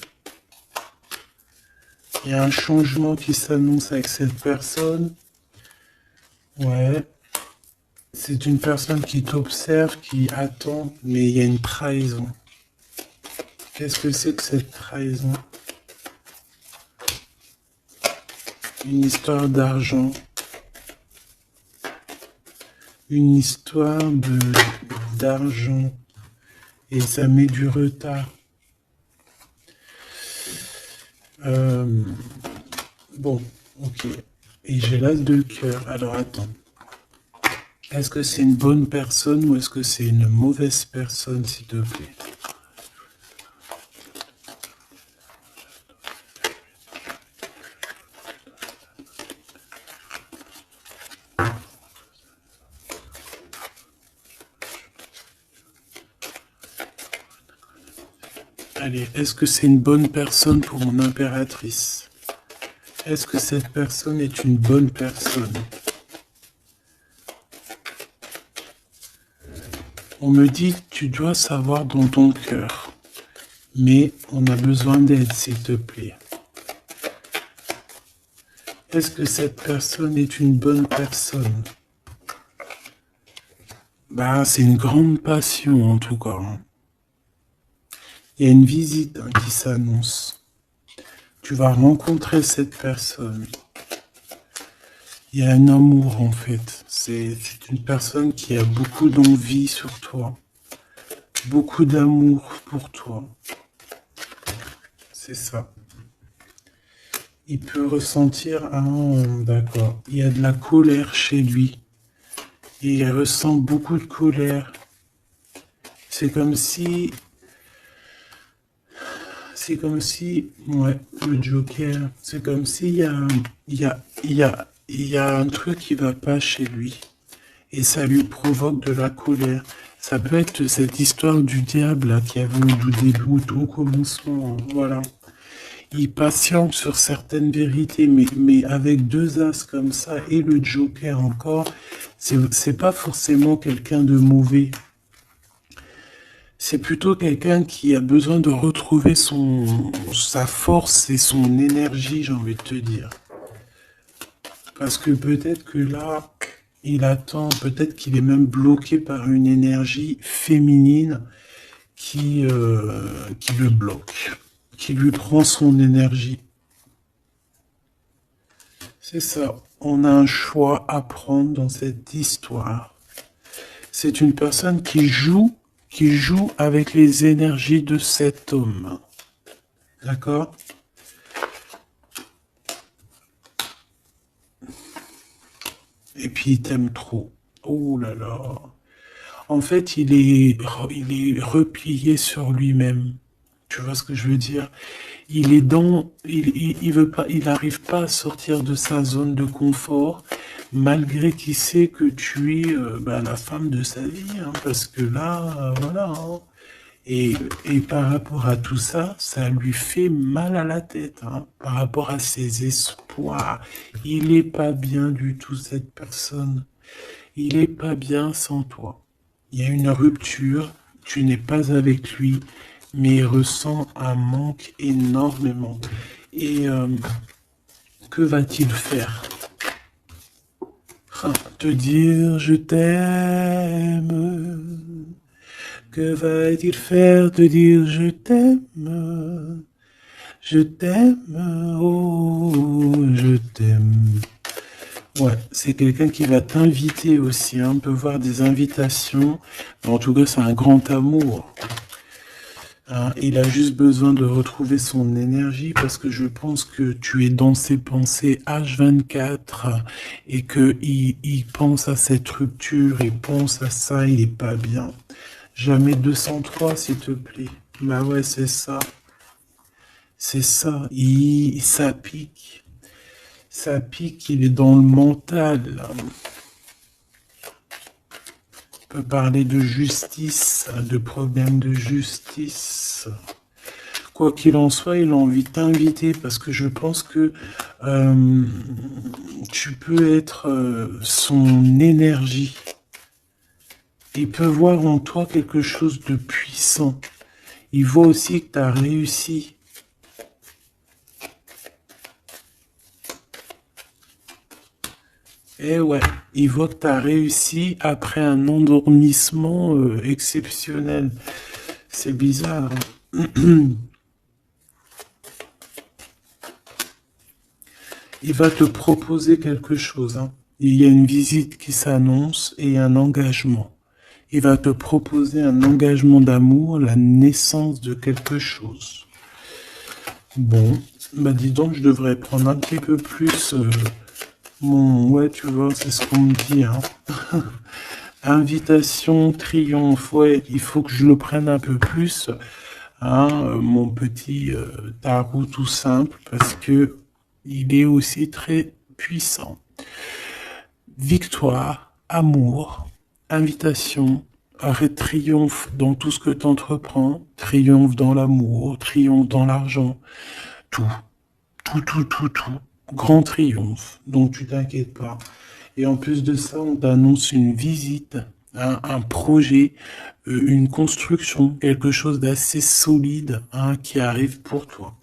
A: Il y a un changement qui s'annonce avec cette personne. Ouais. C'est une personne qui t'observe, qui attend, mais il y a une trahison. Qu'est-ce que c'est que cette trahison? Une histoire d'argent. Une histoire d'argent. Et ça met du retard. Bon, ok. Et j'ai l'as de cœur. Alors attends. Est-ce que c'est une bonne personne ou est-ce que c'est une mauvaise personne, s'il te plaît? Allez, est-ce que c'est une bonne personne pour mon impératrice? Est-ce que cette personne est une bonne personne? On me dit, tu dois savoir dans ton cœur. Mais on a besoin d'aide, s'il te plaît. Est-ce que cette personne est une bonne personne? Bah, c'est une grande passion, en tout cas. Il y a une visite hein, qui s'annonce. Tu vas rencontrer cette personne. Il y a un amour, en fait. C'est une personne qui a beaucoup d'envie sur toi. Beaucoup d'amour pour toi. C'est ça. Il peut ressentir d'accord. Il y a de la colère chez lui. Et il ressent beaucoup de colère. C'est comme si... Ouais, le Joker. C'est comme s'il y a un truc qui va pas chez lui. Et ça lui provoque de la colère. Ça peut être cette histoire du diable là, qui avait au début, au commencement. Voilà. Il patiente sur certaines vérités, mais avec deux as comme ça et le Joker encore, c'est pas forcément quelqu'un de mauvais. C'est plutôt quelqu'un qui a besoin de retrouver sa force et son énergie, j'ai envie de te dire. Parce que peut-être que là, il attend, peut-être qu'il est même bloqué par une énergie féminine qui le bloque, qui lui prend son énergie. C'est ça, on a un choix à prendre dans cette histoire. C'est une personne qui joue avec les énergies de cet homme. D'accord? Et puis il t'aime trop. Oh là là. En fait, il est replié sur lui-même. Tu vois ce que je veux dire? Il est dans, il veut pas, il n'arrive pas à sortir de sa zone de confort, malgré qu'il sait que tu es la femme de sa vie, hein, parce que là, voilà. Hein. Et par rapport à tout ça, ça lui fait mal à la tête, hein, par rapport à ses espoirs. Il est pas bien du tout, cette personne. Il est pas bien sans toi. Il y a une rupture, tu n'es pas avec lui, mais il ressent un manque énormément. Et que va-t-il faire? Te dire je t'aime. Que va-t-il faire? Te dire je t'aime. Je t'aime. Oh, je t'aime. Ouais, c'est quelqu'un qui va t'inviter aussi. Hein. On peut voir des invitations. En tout cas, c'est un grand amour. Hein, il a juste besoin de retrouver son énergie parce que je pense que tu es dans ses pensées H24 et que il pense à cette rupture, il pense à ça, il est pas bien. Jamais 203, s'il te plaît. Bah ouais, c'est ça. C'est ça. Ça pique. Ça pique, il est dans le mental. Là. On peut parler de justice, de problème de justice. Quoi qu'il en soit, il a envie de t'inviter parce que je pense que tu peux être son énergie. Il peut voir en toi quelque chose de puissant. Il voit aussi que tu as réussi. Eh ouais, il voit que tu as réussi après un endormissement exceptionnel. C'est bizarre. Il va te proposer quelque chose. Hein. Il y a une visite qui s'annonce et un engagement. Il va te proposer un engagement d'amour, la naissance de quelque chose. Bon, bah dis donc, je devrais prendre un petit peu plus ouais, tu vois, c'est ce qu'on me dit. Hein. Invitation, triomphe, ouais, il faut que je le prenne un peu plus. Hein, mon petit tarot tout simple, parce que il est aussi très puissant. Victoire, amour, invitation, triomphe dans tout ce que tu entreprends, triomphe dans l'amour, triomphe dans l'argent, tout, tout. Grand triomphe, donc tu t'inquiètes pas. Et en plus de ça, on t'annonce une visite, un projet, une construction, quelque chose d'assez solide hein, qui arrive pour toi.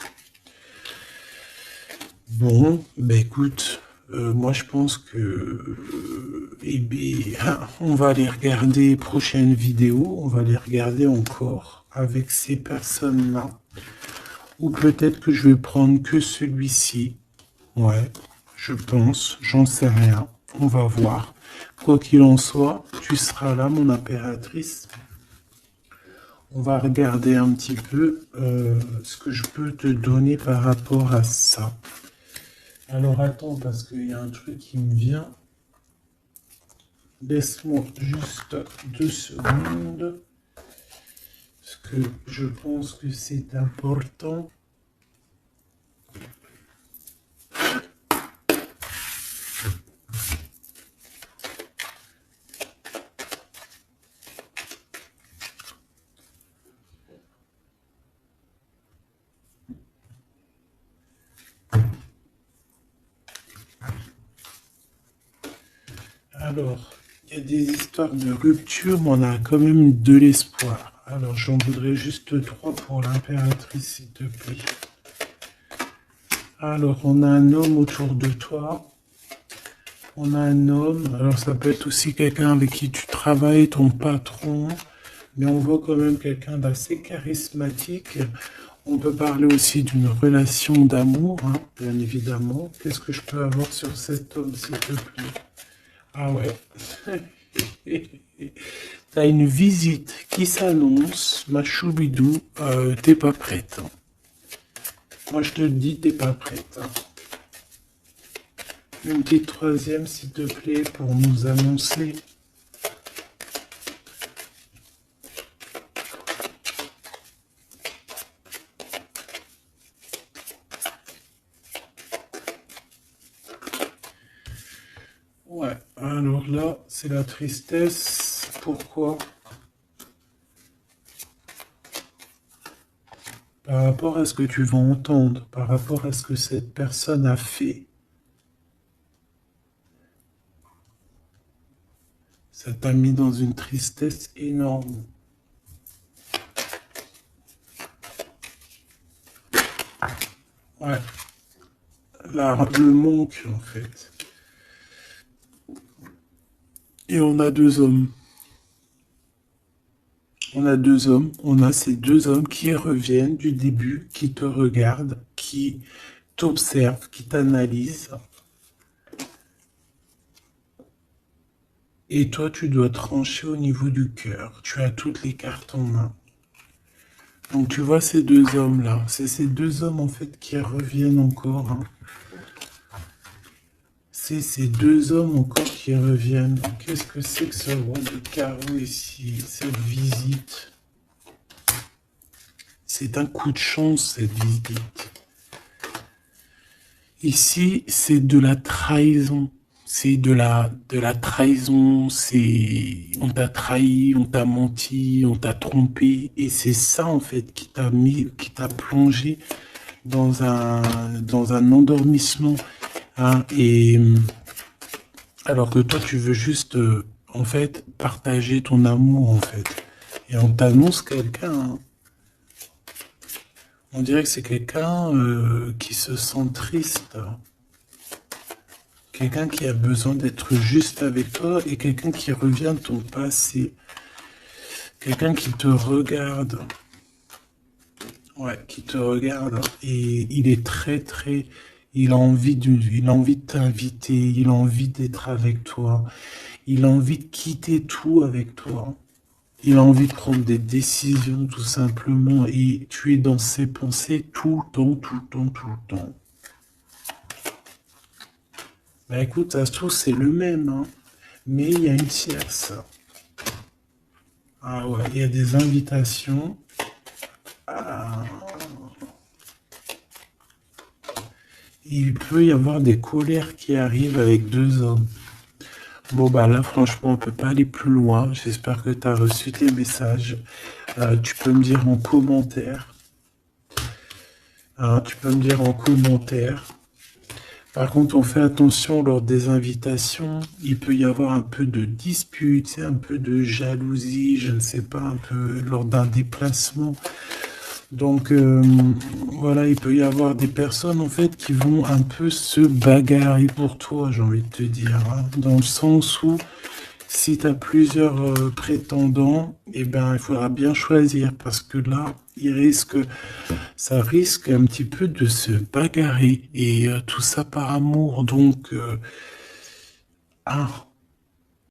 A: Bon, ben écoute, moi je pense que on va aller regarder prochaines vidéos, on va les regarder encore avec ces personnes-là. Ou peut-être que je vais prendre que celui-ci. Ouais, je pense, j'en sais rien. On va voir. Quoi qu'il en soit, tu seras là, mon impératrice. On va regarder un petit peu ce que je peux te donner par rapport à ça. Alors attends, parce qu'il y a un truc qui me vient. Laisse-moi juste 2 secondes. Parce que je pense que c'est important. Alors, il y a des histoires de rupture, mais on a quand même de l'espoir. Alors, j'en voudrais juste 3 pour l'impératrice, s'il te plaît. Alors, on a un homme autour de toi. On a un homme. Alors, ça peut être aussi quelqu'un avec qui tu travailles, ton patron. Mais on voit quand même quelqu'un d'assez charismatique. On peut parler aussi d'une relation d'amour, hein, bien évidemment. Qu'est-ce que je peux avoir sur cet homme, s'il te plaît? Ah ouais. T'as une visite qui s'annonce, ma choubidou, t'es pas prête. Hein. Moi je te le dis, t'es pas prête. Hein. Une petite troisième, s'il te plaît, pour nous annoncer. Ouais, alors là, c'est la tristesse. Pourquoi? Par rapport à ce que tu vas entendre, par rapport à ce que cette personne a fait, ça t'a mis dans une tristesse énorme. Ouais, là, le manque, en fait. Et on a deux hommes. On a deux hommes, on a ces deux hommes qui reviennent du début, qui te regardent, qui t'observent, qui t'analysent. Et toi, tu dois trancher au niveau du cœur. Tu as toutes les cartes en main. Donc tu vois ces deux hommes-là. C'est ces deux hommes en fait qui reviennent encore, hein. C'est ces deux hommes encore qui reviennent. Qu'est-ce que c'est que ce roi de carreau ici? Cette visite. C'est un coup de chance, cette visite. Ici, c'est de la trahison. C'est de la trahison, on t'a trahi, on t'a menti, on t'a trompé, et c'est ça en fait qui t'a plongé dans un endormissement, hein, et alors que toi tu veux juste en fait partager ton amour en fait, et on t'annonce quelqu'un, hein. On dirait que c'est quelqu'un qui se sent triste. Quelqu'un qui a besoin d'être juste avec toi et quelqu'un qui revient de ton passé. Quelqu'un qui te regarde. Ouais, qui te regarde. Et il est très... il a envie de t'inviter. Il a envie d'être avec toi. Il a envie de quitter tout avec toi. Il a envie de prendre des décisions tout simplement. Et tu es dans ses pensées tout le temps, tout le temps, tout le temps. Bah écoute, ça se trouve, c'est le même, hein. Mais il y a une tierce. Ah ouais, il y a des invitations. Ah, il peut y avoir des colères qui arrivent avec deux hommes. Bon bah là franchement on peut pas aller plus loin. J'espère que tu as reçu tes messages. Tu peux me dire en commentaire. Hein, tu peux me dire en commentaire. Par contre, on fait attention lors des invitations. Il peut y avoir un peu de dispute, un peu de jalousie, je ne sais pas, un peu lors d'un déplacement. Donc voilà, il peut y avoir des personnes en fait qui vont un peu se bagarrer pour toi, j'ai envie de te dire, hein, dans le sens où si tu as plusieurs prétendants, eh ben il faudra bien choisir parce que là, ça risque un petit peu de se bagarrer et tout ça par amour. Donc, ah,